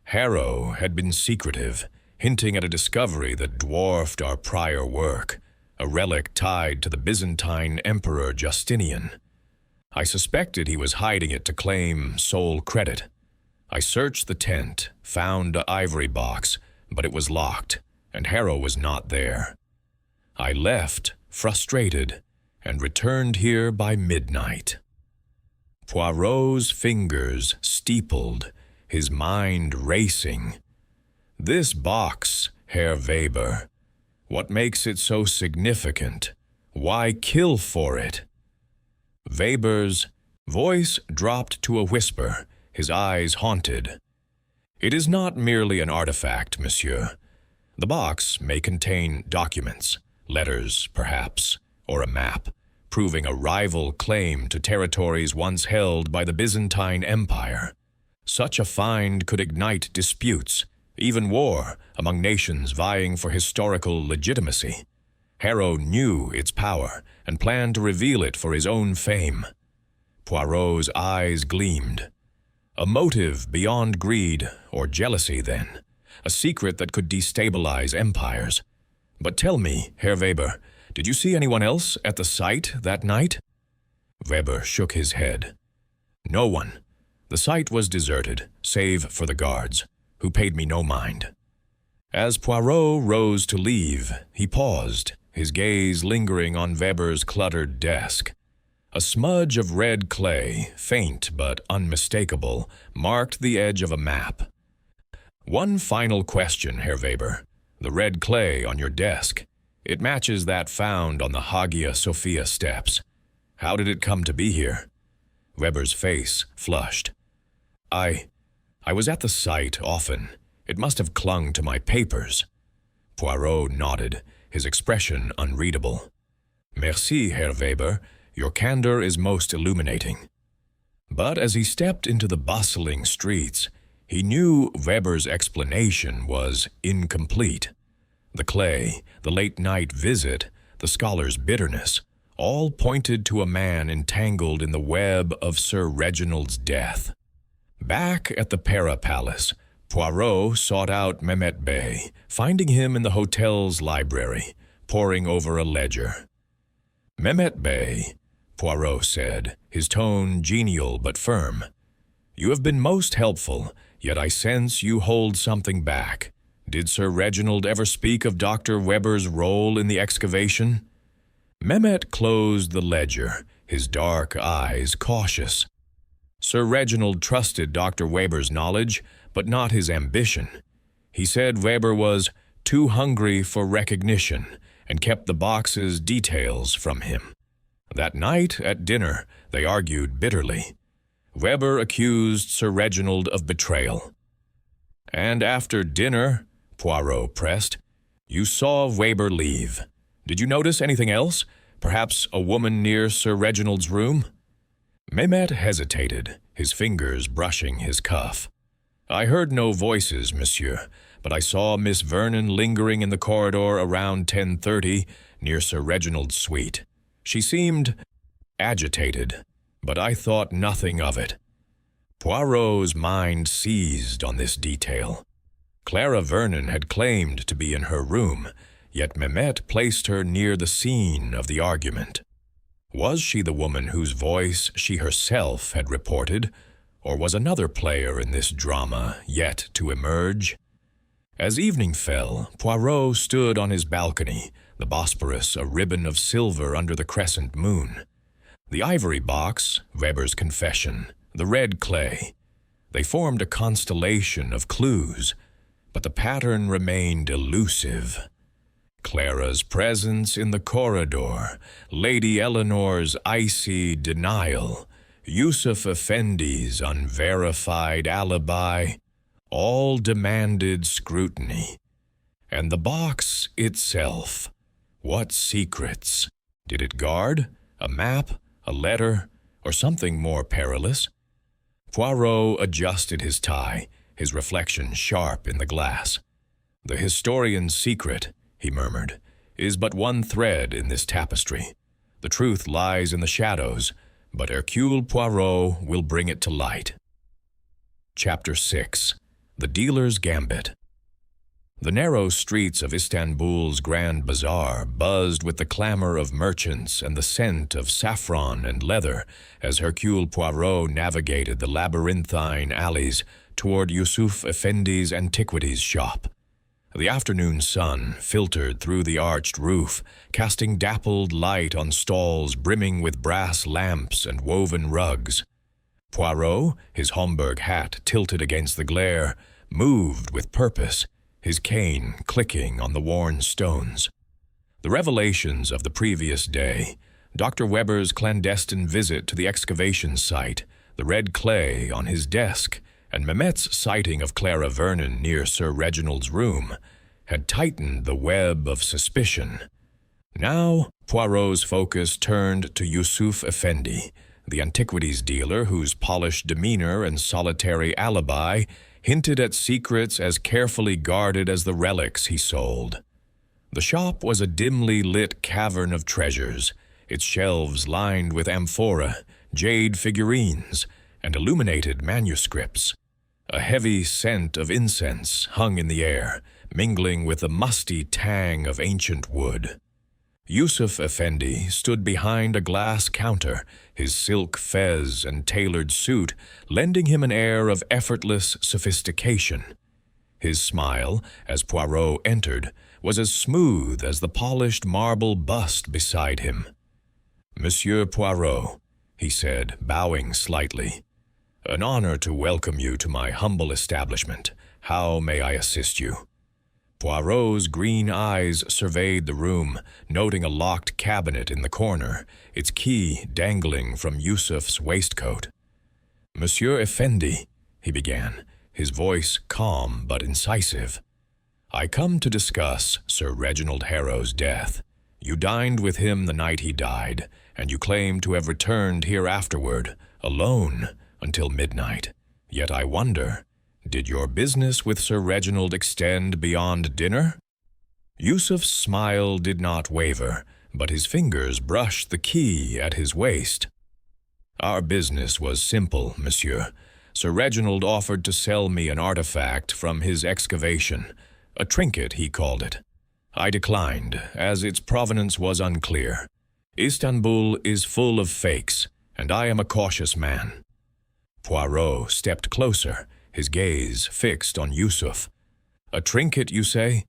Speaker 1: Harrow had been secretive, hinting at a discovery that dwarfed our prior work, a relic tied to the Byzantine Emperor Justinian. I suspected he was hiding it to claim sole credit. I searched the tent, found the ivory box, but it was locked, and Harrow was not there. I left, frustrated, and returned here by midnight." Poirot's fingers steepled, his mind racing. "This box, Herr Weber, what makes it so significant? Why kill for it?" Weber's voice dropped to a whisper, his eyes haunted. "It is not merely an artifact, monsieur. The box may contain documents, letters, perhaps, or a map, proving a rival claim to territories once held by the Byzantine Empire. Such a find could ignite disputes, even war, among nations vying for historical legitimacy. Harrow knew its power and planned to reveal it for his own fame." Poirot's eyes gleamed. "A motive beyond greed or jealousy, then. A secret that could destabilize empires. But tell me, Herr Weber, did you see anyone else at the site that night?" Weber shook his head. "No one. The site was deserted, save for the guards, who paid me no mind." As Poirot rose to leave, he paused, his gaze lingering on Weber's cluttered desk. A smudge of red clay, faint but unmistakable, marked the edge of a map. "One final question, Herr Weber. The red clay on your desk. It matches that found on the Hagia Sophia steps. How did it come to be here?" Weber's face flushed. I was at the site often. It must have clung to my papers." Poirot nodded, his expression unreadable. Merci, Herr Weber. Your candor is most illuminating. But as he stepped into the bustling streets, he knew Weber's explanation was incomplete. The clay, the late-night visit, the scholar's bitterness, all pointed to a man entangled in the web of Sir Reginald's death. Back at the Pera Palace, Poirot sought out Mehmet Bey, finding him in the hotel's library, poring over a ledger. "Mehmet Bey," Poirot said, his tone genial but firm, "you have been most helpful, yet I sense you hold something back. Did Sir Reginald ever speak of Dr. Weber's role in the excavation?" Mehmet closed the ledger, his dark eyes cautious. Sir Reginald trusted Dr. Weber's knowledge, but not his ambition. He said Weber was too hungry for recognition and kept the box's details from him. That night at dinner, they argued bitterly. Weber accused Sir Reginald of betrayal. "And after dinner," Poirot pressed, "you saw Weber leave. Did you notice anything else? Perhaps a woman near Sir Reginald's room?" Mehmet hesitated, his fingers brushing his cuff. "I heard no voices, monsieur, but I saw Miss Vernon lingering in the corridor around 10:30 near Sir Reginald's suite. She seemed agitated, but I thought nothing of it." Poirot's mind seized on this detail. Clara Vernon had claimed to be in her room, yet Mehmet placed her near the scene of the argument. Was she the woman whose voice she herself had reported, or was another player in this drama yet to emerge? As evening fell, Poirot stood on his balcony, the Bosporus a ribbon of silver under the crescent moon. The ivory box, Weber's confession, the red clay. They formed a constellation of clues, but the pattern remained elusive. Clara's presence in the corridor, Lady Eleanor's icy denial, Yusuf Effendi's unverified alibi, all demanded scrutiny. And the box itself, what secrets? Did it guard? A map? A letter? Or something more perilous? Poirot adjusted his tie, his reflection sharp in the glass. "The historian's secret," he murmured, "is but one thread in this tapestry. The truth lies in the shadows, but Hercule Poirot will bring it to light." Chapter 6. The Dealer's Gambit. The narrow streets of Istanbul's Grand Bazaar buzzed with the clamor of merchants and the scent of saffron and leather as Hercule Poirot navigated the labyrinthine alleys toward Yusuf Effendi's antiquities shop. The afternoon sun filtered through the arched roof, casting dappled light on stalls brimming with brass lamps and woven rugs. Poirot, his Homburg hat tilted against the glare, moved with purpose, his cane clicking on the worn stones. The revelations of the previous day, Dr. Weber's clandestine visit to the excavation site, the red clay on his desk, and Mehmet's sighting of Clara Vernon near Sir Reginald's room, had tightened the web of suspicion. Now Poirot's focus turned to Yusuf Effendi, the antiquities dealer whose polished demeanor and solitary alibi hinted at secrets as carefully guarded as the relics he sold. The shop was a dimly lit cavern of treasures, its shelves lined with amphora, jade figurines, and illuminated manuscripts. A heavy scent of incense hung in the air, mingling with the musty tang of ancient wood. Yusuf Effendi stood behind a glass counter, his silk fez and tailored suit lending him an air of effortless sophistication. His smile, as Poirot entered, was as smooth as the polished marble bust beside him. "Monsieur Poirot," he said, bowing slightly, "an honor to welcome you to my humble establishment. How may I assist you?" Poirot's green eyes surveyed the room, noting a locked cabinet in the corner, its key dangling from Yusuf's waistcoat. "Monsieur Effendi," he began, his voice calm but incisive, "I come to discuss Sir Reginald Harrow's death. You dined with him the night he died, and you claim to have returned here afterward, alone, until midnight. Yet I wonder, did your business with Sir Reginald extend beyond dinner?" Yusuf's smile did not waver, but his fingers brushed the key at his waist. "Our business was simple, monsieur. Sir Reginald offered to sell me an artifact from his excavation, a trinket he called it. I declined, as its provenance was unclear. Istanbul is full of fakes, and I am a cautious man." Poirot stepped closer, his gaze fixed on Yusuf. "A trinket, you say?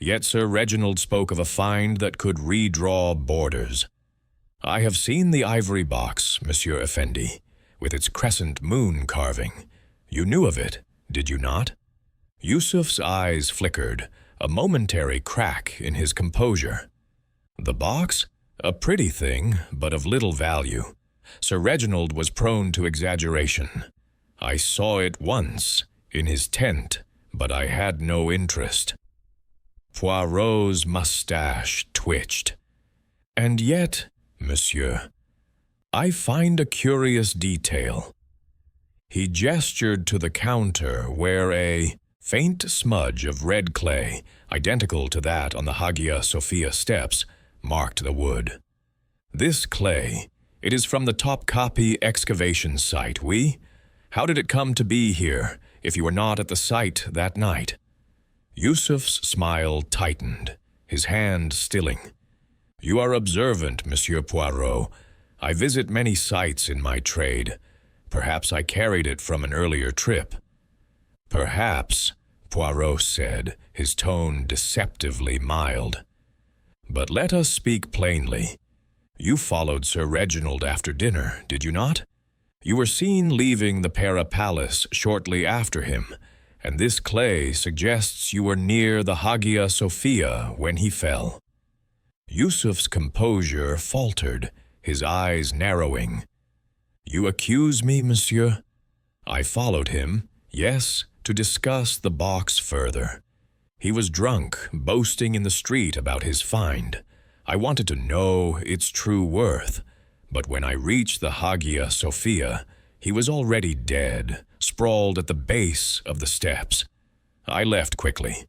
Speaker 1: Yet Sir Reginald spoke of a find that could redraw borders. I have seen the ivory box, Monsieur Effendi, with its crescent moon carving. You knew of it, did you not?" Yusuf's eyes flickered, a momentary crack in his composure. "The box? A pretty thing, but of little value. Sir Reginald was prone to exaggeration. I saw it once, in his tent, but I had no interest." Poirot's mustache twitched. "And yet, monsieur, I find a curious detail." He gestured to the counter where a faint smudge of red clay, identical to that on the Hagia Sophia steps, marked the wood. "This clay, it is from the Topkapi excavation site, oui? How did it come to be here, if you were not at the site that night?" Yusuf's smile tightened, his hand stilling. "You are observant, Monsieur Poirot. I visit many sites in my trade. Perhaps I carried it from an earlier trip." "Perhaps," Poirot said, his tone deceptively mild. "But let us speak plainly. You followed Sir Reginald after dinner, did you not? You were seen leaving the Pera Palace shortly after him, and this clay suggests you were near the Hagia Sophia when he fell." Yusuf's composure faltered, his eyes narrowing. "You accuse me, monsieur? I followed him, yes, to discuss the box further. He was drunk, boasting in the street about his find. I wanted to know its true worth, but when I reached the Hagia Sophia, he was already dead, sprawled at the base of the steps. I left quickly.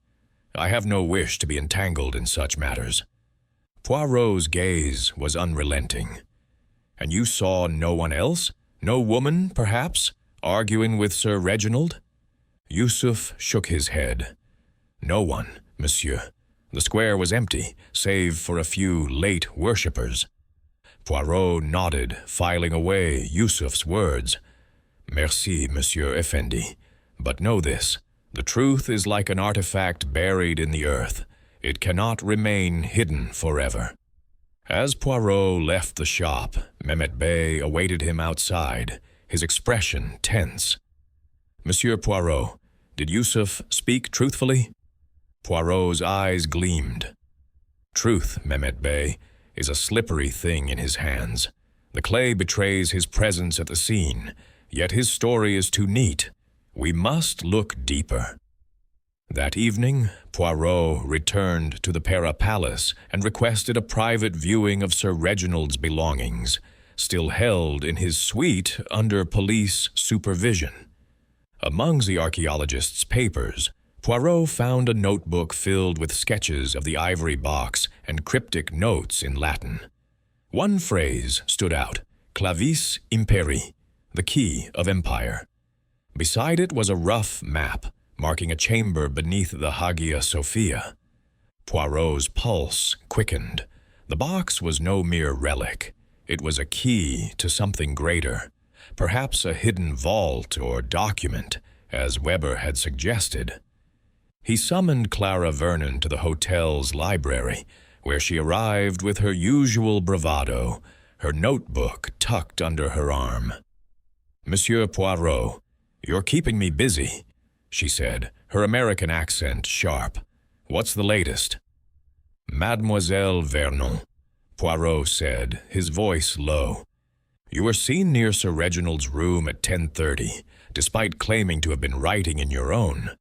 Speaker 1: I have no wish to be entangled in such matters." Poirot's gaze was unrelenting. "And you saw no one else? No woman, perhaps, arguing with Sir Reginald?" Yusuf shook his head. "No one, monsieur. The square was empty, save for a few late worshippers." Poirot nodded, filing away Yusuf's words. "Merci, Monsieur Effendi. But know this, the truth is like an artifact buried in the earth. It cannot remain hidden forever." As Poirot left the shop, Mehmet Bey awaited him outside, his expression tense. "Monsieur Poirot, did Yusuf speak truthfully?" Poirot's eyes gleamed. "Truth, Mehmet Bey, is a slippery thing in his hands. The clay betrays his presence at the scene, yet his story is too neat. We must look deeper." That evening, Poirot returned to the Pera Palace and requested a private viewing of Sir Reginald's belongings, still held in his suite under police supervision. Among the archaeologist's papers, Poirot found a notebook filled with sketches of the ivory box and cryptic notes in Latin. One phrase stood out, clavis imperii, the key of empire. Beside it was a rough map, marking a chamber beneath the Hagia Sophia. Poirot's pulse quickened. The box was no mere relic. It was a key to something greater, perhaps a hidden vault or document, as Weber had suggested. He summoned Clara Vernon to the hotel's library, where she arrived with her usual bravado, her notebook tucked under her arm. "Monsieur Poirot, you're keeping me busy," she said, her American accent sharp. "What's the latest?" "Mademoiselle Vernon," Poirot said, his voice low. "You were seen near Sir Reginald's room at 10:30, despite claiming to have been writing in your own.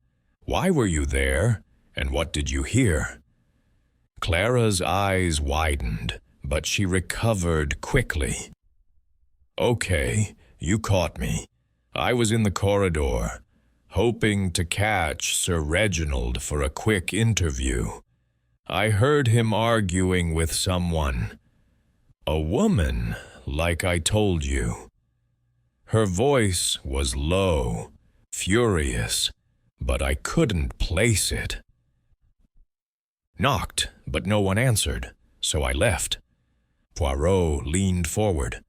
Speaker 1: Why were you there, and what did you hear?" Clara's eyes widened, but she recovered quickly. "Okay, you caught me. I was in the corridor, hoping to catch Sir Reginald for a quick interview. I heard him arguing with someone. A woman, like I told you. Her voice was low, furious, but I couldn't place it. Knocked, but no one answered, so I left." Poirot leaned forward.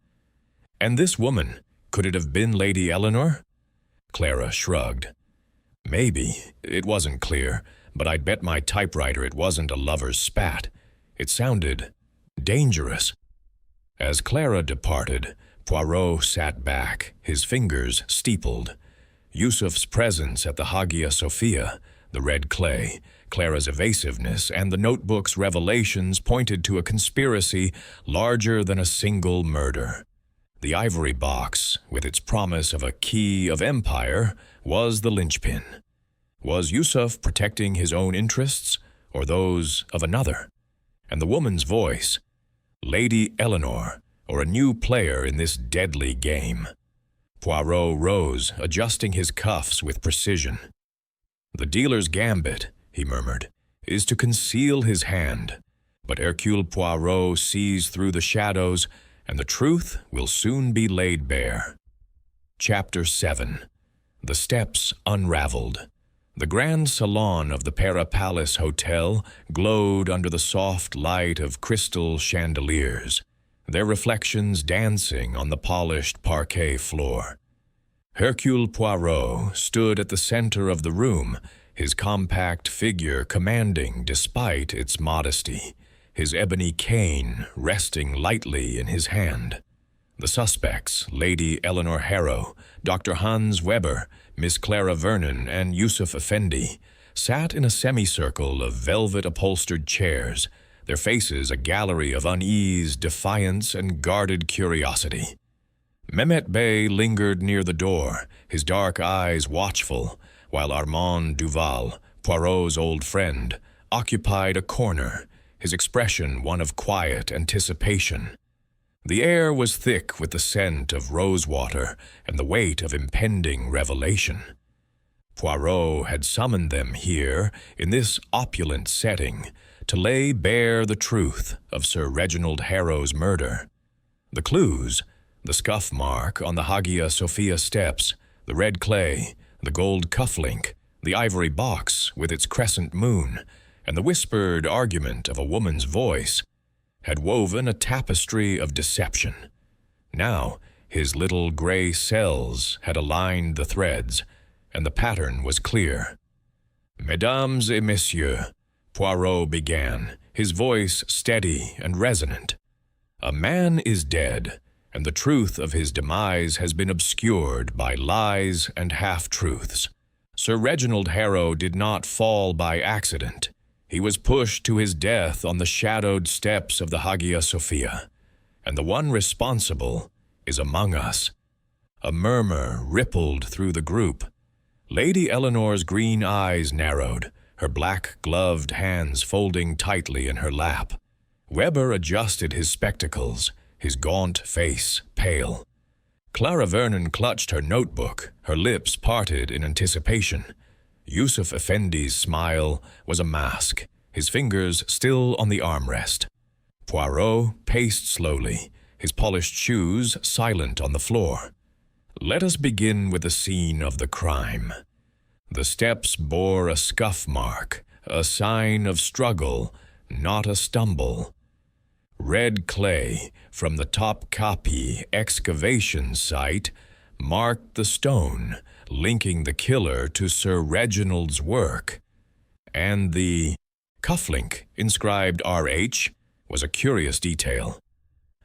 Speaker 1: "And this woman, could it have been Lady Eleanor?" Clara shrugged. "Maybe. It wasn't clear, but I'd bet my typewriter it wasn't a lover's spat. It sounded dangerous." As Clara departed, Poirot sat back, his fingers steepled. Yusuf's presence at the Hagia Sophia, the red clay, Clara's evasiveness, and the notebook's revelations pointed to a conspiracy larger than a single murder. The ivory box, with its promise of a key of empire, was the linchpin. Was Yusuf protecting his own interests, or those of another? And the woman's voice, Lady Eleanor, or a new player in this deadly game? Poirot rose, adjusting his cuffs with precision. "The dealer's gambit," he murmured, "is to conceal his hand. But Hercule Poirot sees through the shadows, and the truth will soon be laid bare." Chapter 7. The Steps Unraveled. The grand salon of the Para Palace Hotel glowed under the soft light of crystal chandeliers, their reflections dancing on the polished parquet floor. Hercule Poirot stood at the center of the room, his compact figure commanding despite its modesty, his ebony cane resting lightly in his hand. The suspects, Lady Eleanor Harrow, Dr. Hans Weber, Miss Clara Vernon, and Yusuf Effendi, sat in a semicircle of velvet-upholstered chairs, their faces a gallery of unease, defiance, and guarded curiosity. Mehmet Bey lingered near the door, his dark eyes watchful, while Armand Duval, Poirot's old friend, occupied a corner, his expression one of quiet anticipation. The air was thick with the scent of rosewater and the weight of impending revelation. Poirot had summoned them here, in this opulent setting, to lay bare the truth of Sir Reginald Harrow's murder. The clues, the scuff mark on the Hagia Sophia steps, the red clay, the gold cufflink, the ivory box with its crescent moon, and the whispered argument of a woman's voice, had woven a tapestry of deception. Now, his little gray cells had aligned the threads, and the pattern was clear. "Mesdames et messieurs," Poirot began, his voice steady and resonant. "A man is dead, and the truth of his demise has been obscured by lies and half-truths. Sir Reginald Harrow did not fall by accident. He was pushed to his death on the shadowed steps of the Hagia Sophia, and the one responsible is among us." A murmur rippled through the group. Lady Eleanor's green eyes narrowed, her black-gloved hands folding tightly in her lap. Weber adjusted his spectacles, his gaunt face pale. Clara Vernon clutched her notebook, her lips parted in anticipation. Yusuf Effendi's smile was a mask, his fingers still on the armrest. Poirot paced slowly, his polished shoes silent on the floor. Let us begin with the scene of the crime. The steps bore a scuff mark, a sign of struggle, not a stumble. Red clay from the Topkapi excavation site marked the stone, linking the killer to Sir Reginald's work. And the cufflink, inscribed R.H., was a curious detail.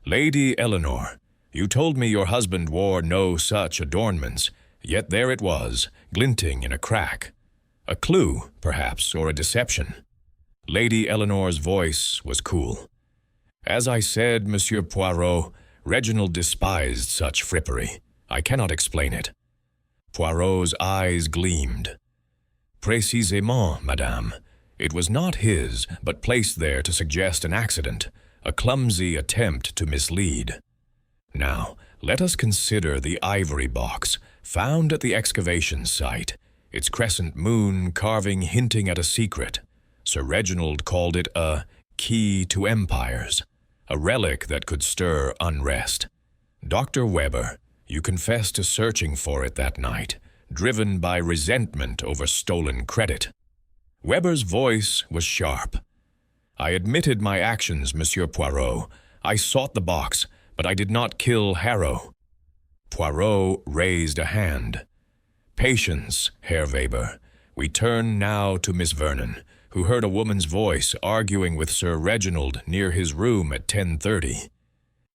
Speaker 1: "Lady Eleanor, you told me your husband wore no such adornments, yet there it was, glinting in a crack. A clue, perhaps, or a deception." Lady Eleanor's voice was cool. "As I said, Monsieur Poirot, Reginald despised such frippery. I cannot explain it." Poirot's eyes gleamed. "Précisément, madame. It was not his, but placed there to suggest an accident, a clumsy attempt to mislead. Now, let us consider the ivory box found at the excavation site, its crescent moon carving hinting at a secret. Sir Reginald called it a key to empires, a relic that could stir unrest. Dr. Weber, you confess to searching for it that night, driven by resentment over stolen credit. Weber's voice was sharp. I admitted my actions, Monsieur Poirot. I sought the box, but I did not kill Harrow. Poirot raised a hand. Patience, Herr Weber. We turn now to Miss Vernon, who heard a woman's voice arguing with Sir Reginald near his room at 10:30.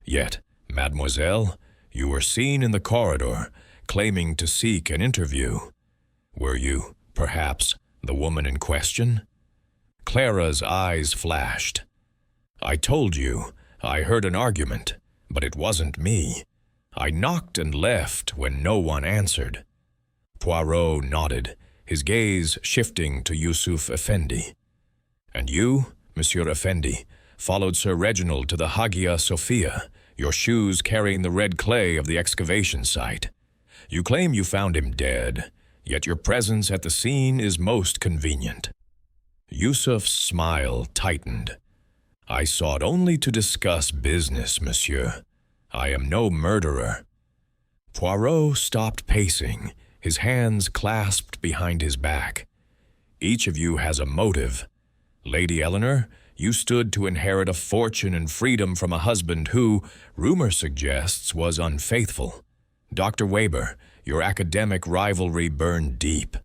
Speaker 1: Yet, mademoiselle, you were seen in the corridor, claiming to seek an interview. Were you, perhaps, the woman in question? Clara's eyes flashed. I told you, I heard an argument, but it wasn't me. I knocked and left when no one answered. Poirot nodded, his gaze shifting to Yusuf Effendi. And you, Monsieur Effendi, followed Sir Reginald to the Hagia Sophia, your shoes carrying the red clay of the excavation site. You claim you found him dead, yet your presence at the scene is most convenient. Yusuf's smile tightened. I sought only to discuss business, monsieur. I am no murderer. Poirot stopped pacing, his hands clasped behind his back. Each of you has a motive. Lady Eleanor, you stood to inherit a fortune and freedom from a husband who, rumor suggests, was unfaithful. Dr. Weber, your academic rivalry burned deep.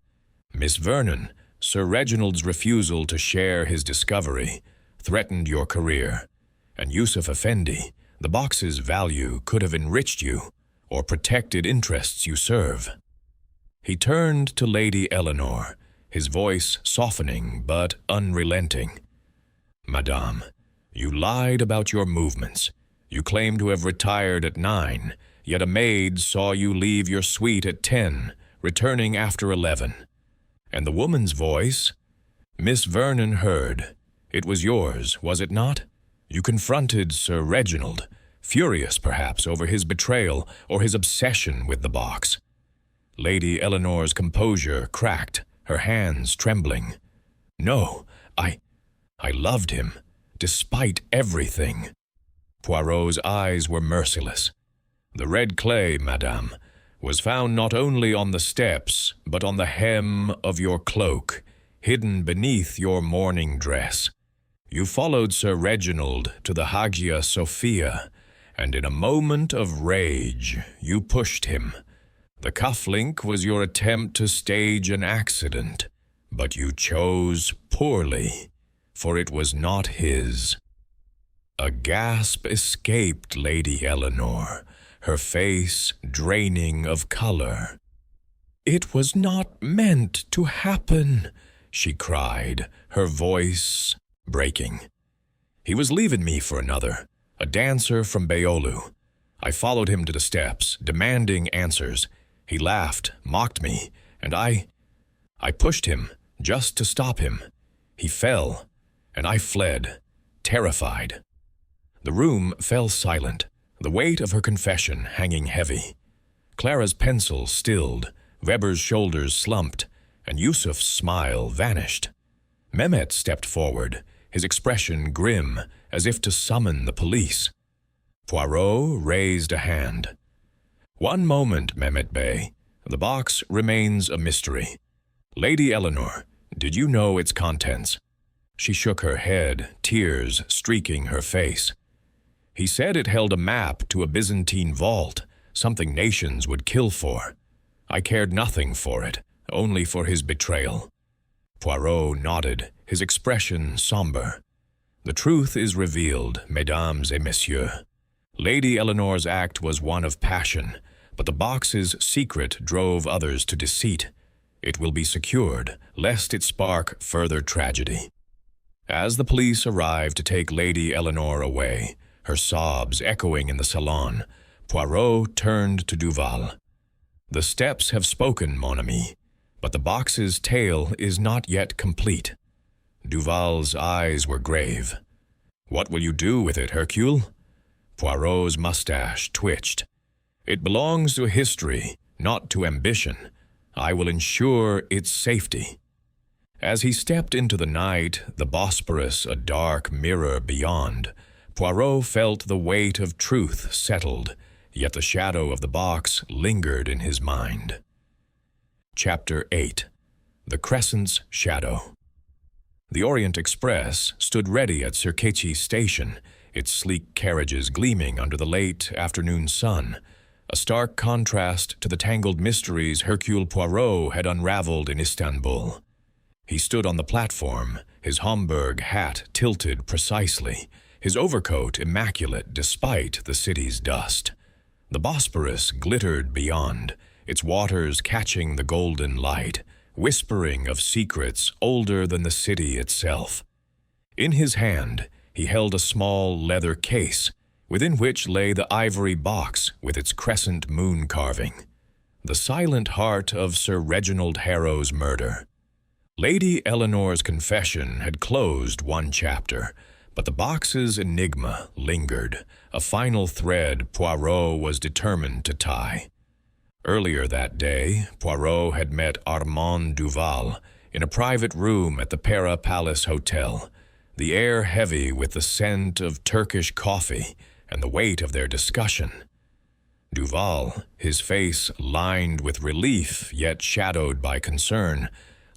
Speaker 1: Miss Vernon, Sir Reginald's refusal to share his discovery threatened your career. And Yusuf Effendi, the box's value could have enriched you or protected interests you serve. He turned to Lady Eleanor, his voice softening but unrelenting. Madame, you lied about your movements. You claimed to have retired at 9, yet a maid saw you leave your suite at 10, returning after 11. And the woman's voice? Miss Vernon heard. It was yours, was it not? You confronted Sir Reginald, furious perhaps over his betrayal or his obsession with the box. Lady Eleanor's composure cracked, her hands trembling. No, I loved him, despite everything. Poirot's eyes were merciless. The red clay, madame, was found not only on the steps, but on the hem of your cloak, hidden beneath your mourning dress. You followed Sir Reginald to the Hagia Sophia, and in a moment of rage, you pushed him. The cufflink was your attempt to stage an accident, but you chose poorly, for it was not his. A gasp escaped Lady Eleanor, her face draining of color. "It was not meant to happen," she cried, her voice breaking. "He was leaving me for another, a dancer from Beolu. I followed him to the steps, demanding answers. He laughed, mocked me, and I pushed him, just to stop him. He fell, and I fled, terrified." The room fell silent, the weight of her confession hanging heavy. Clara's pencil stilled, Weber's shoulders slumped, and Yusuf's smile vanished. Mehmet stepped forward, his expression grim, as if to summon the police. Poirot raised a hand. "One moment, Mehmet Bey. The box remains a mystery. Lady Eleanor, did you know its contents?" She shook her head, tears streaking her face. "He said it held a map to a Byzantine vault, something nations would kill for. I cared nothing for it, only for his betrayal." Poirot nodded, his expression somber. "The truth is revealed, mesdames et messieurs. Lady Eleanor's act was one of passion, but the box's secret drove others to deceit. It will be secured, lest it spark further tragedy." As the police arrived to take Lady Eleanor away, her sobs echoing in the salon, Poirot turned to Duval. "The steps have spoken, mon ami, but the box's tale is not yet complete. Duval's eyes were grave. "What will you do with it, Hercule?" Poirot's mustache twitched. "It belongs to history, not to ambition. I will ensure its safety." As he stepped into the night, the Bosporus a dark mirror beyond, Poirot felt the weight of truth settled, yet the shadow of the box lingered in his mind. Chapter 8. The Crescent's Shadow. The Orient Express stood ready at Circeci Station, its sleek carriages gleaming under the late afternoon sun, a stark contrast to the tangled mysteries Hercule Poirot had unraveled in Istanbul. He stood on the platform, his Homburg hat tilted precisely, his overcoat immaculate despite the city's dust. The Bosporus glittered beyond, its waters catching the golden light, whispering of secrets older than the city itself. In his hand, he held a small leather case, within which lay the ivory box with its crescent moon carving, the silent heart of Sir Reginald Harrow's murder. Lady Eleanor's confession had closed one chapter, but the box's enigma lingered, a final thread Poirot was determined to tie. Earlier that day, Poirot had met Armand Duval in a private room at the Pera Palace Hotel, the air heavy with the scent of Turkish coffee and the weight of their discussion. Duval, his face lined with relief yet shadowed by concern,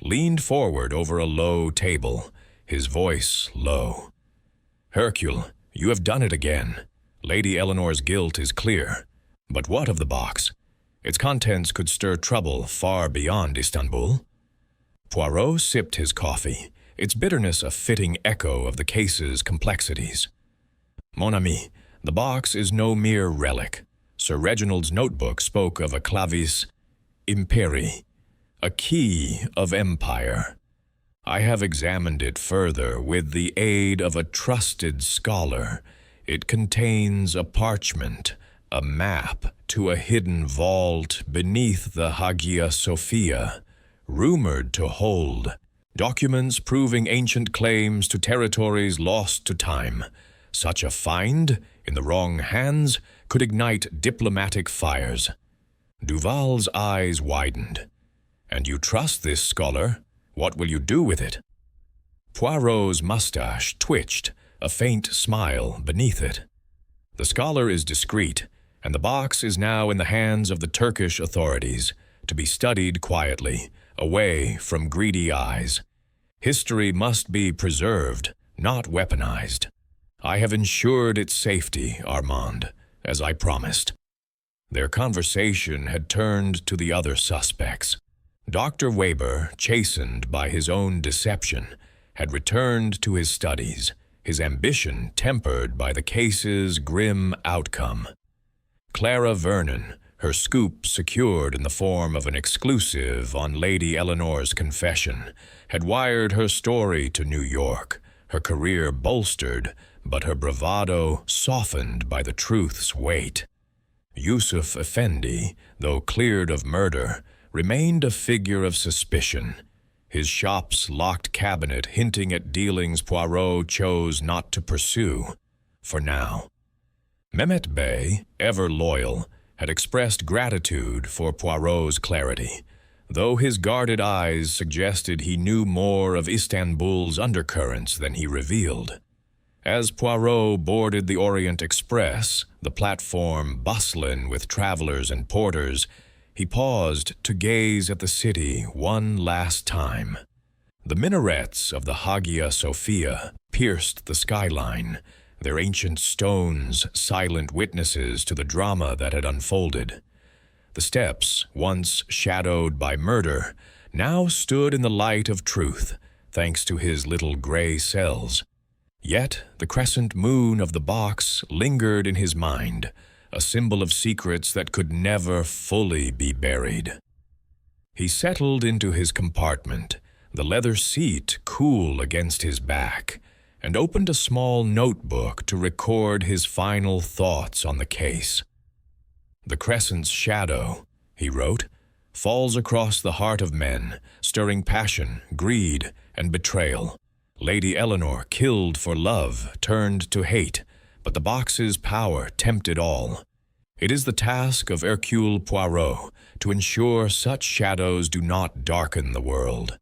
Speaker 1: leaned forward over a low table, his voice low. "Hercule, you have done it again. Lady Eleanor's guilt is clear. But what of the box? Its contents could stir trouble far beyond Istanbul." Poirot sipped his coffee, its bitterness a fitting echo of the case's complexities. "Mon ami, the box is no mere relic. Sir Reginald's notebook spoke of a clavis imperii, a key of empire. I have examined it further with the aid of a trusted scholar. It contains a parchment, a map to a hidden vault beneath the Hagia Sophia, rumored to hold documents proving ancient claims to territories lost to time. Such a find, in the wrong hands, could ignite diplomatic fires." Duval's eyes widened. "And you trust this scholar? What will you do with it?" Poirot's mustache twitched, a faint smile beneath it. "The scholar is discreet, and the box is now in the hands of the Turkish authorities, to be studied quietly, away from greedy eyes. History must be preserved, not weaponized. I have ensured its safety, Armand, as I promised." Their conversation had turned to the other suspects. Dr. Weber, chastened by his own deception, had returned to his studies, his ambition tempered by the case's grim outcome. Clara Vernon, her scoop secured in the form of an exclusive on Lady Eleanor's confession, had wired her story to New York, her career bolstered, but her bravado softened by the truth's weight. Yusuf Effendi, though cleared of murder, remained a figure of suspicion, his shop's locked cabinet hinting at dealings Poirot chose not to pursue, for now. Mehmet Bey, ever loyal, had expressed gratitude for Poirot's clarity, though his guarded eyes suggested he knew more of Istanbul's undercurrents than he revealed. As Poirot boarded the Orient Express, the platform bustling with travelers and porters, he paused to gaze at the city one last time. The minarets of the Hagia Sophia pierced the skyline, their ancient stones silent witnesses to the drama that had unfolded. The steps, once shadowed by murder, now stood in the light of truth, thanks to his little gray cells. Yet the crescent moon of the box lingered in his mind, a symbol of secrets that could never fully be buried. He settled into his compartment, the leather seat cool against his back, and opened a small notebook to record his final thoughts on the case. "The crescent's shadow," he wrote, "falls across the heart of men, stirring passion, greed, and betrayal. Lady Eleanor, killed for love, turned to hate, but the box's power tempted all. It is the task of Hercule Poirot to ensure such shadows do not darken the world.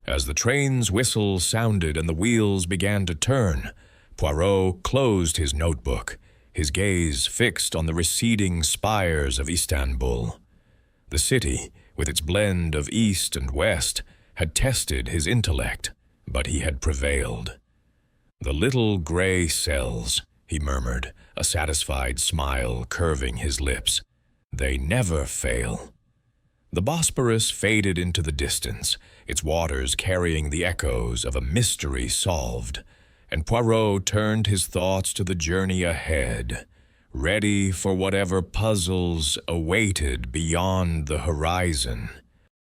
Speaker 1: As the train's whistle sounded and the wheels began to turn, Poirot closed his notebook, his gaze fixed on the receding spires of Istanbul. The city, with its blend of east and west, had tested his intellect, but he had prevailed. "The little gray cells," he murmured, a satisfied smile curving his lips. "They never fail." The Bosporus faded into the distance, its waters carrying the echoes of a mystery solved, and Poirot turned his thoughts to the journey ahead, ready for whatever puzzles awaited beyond the horizon.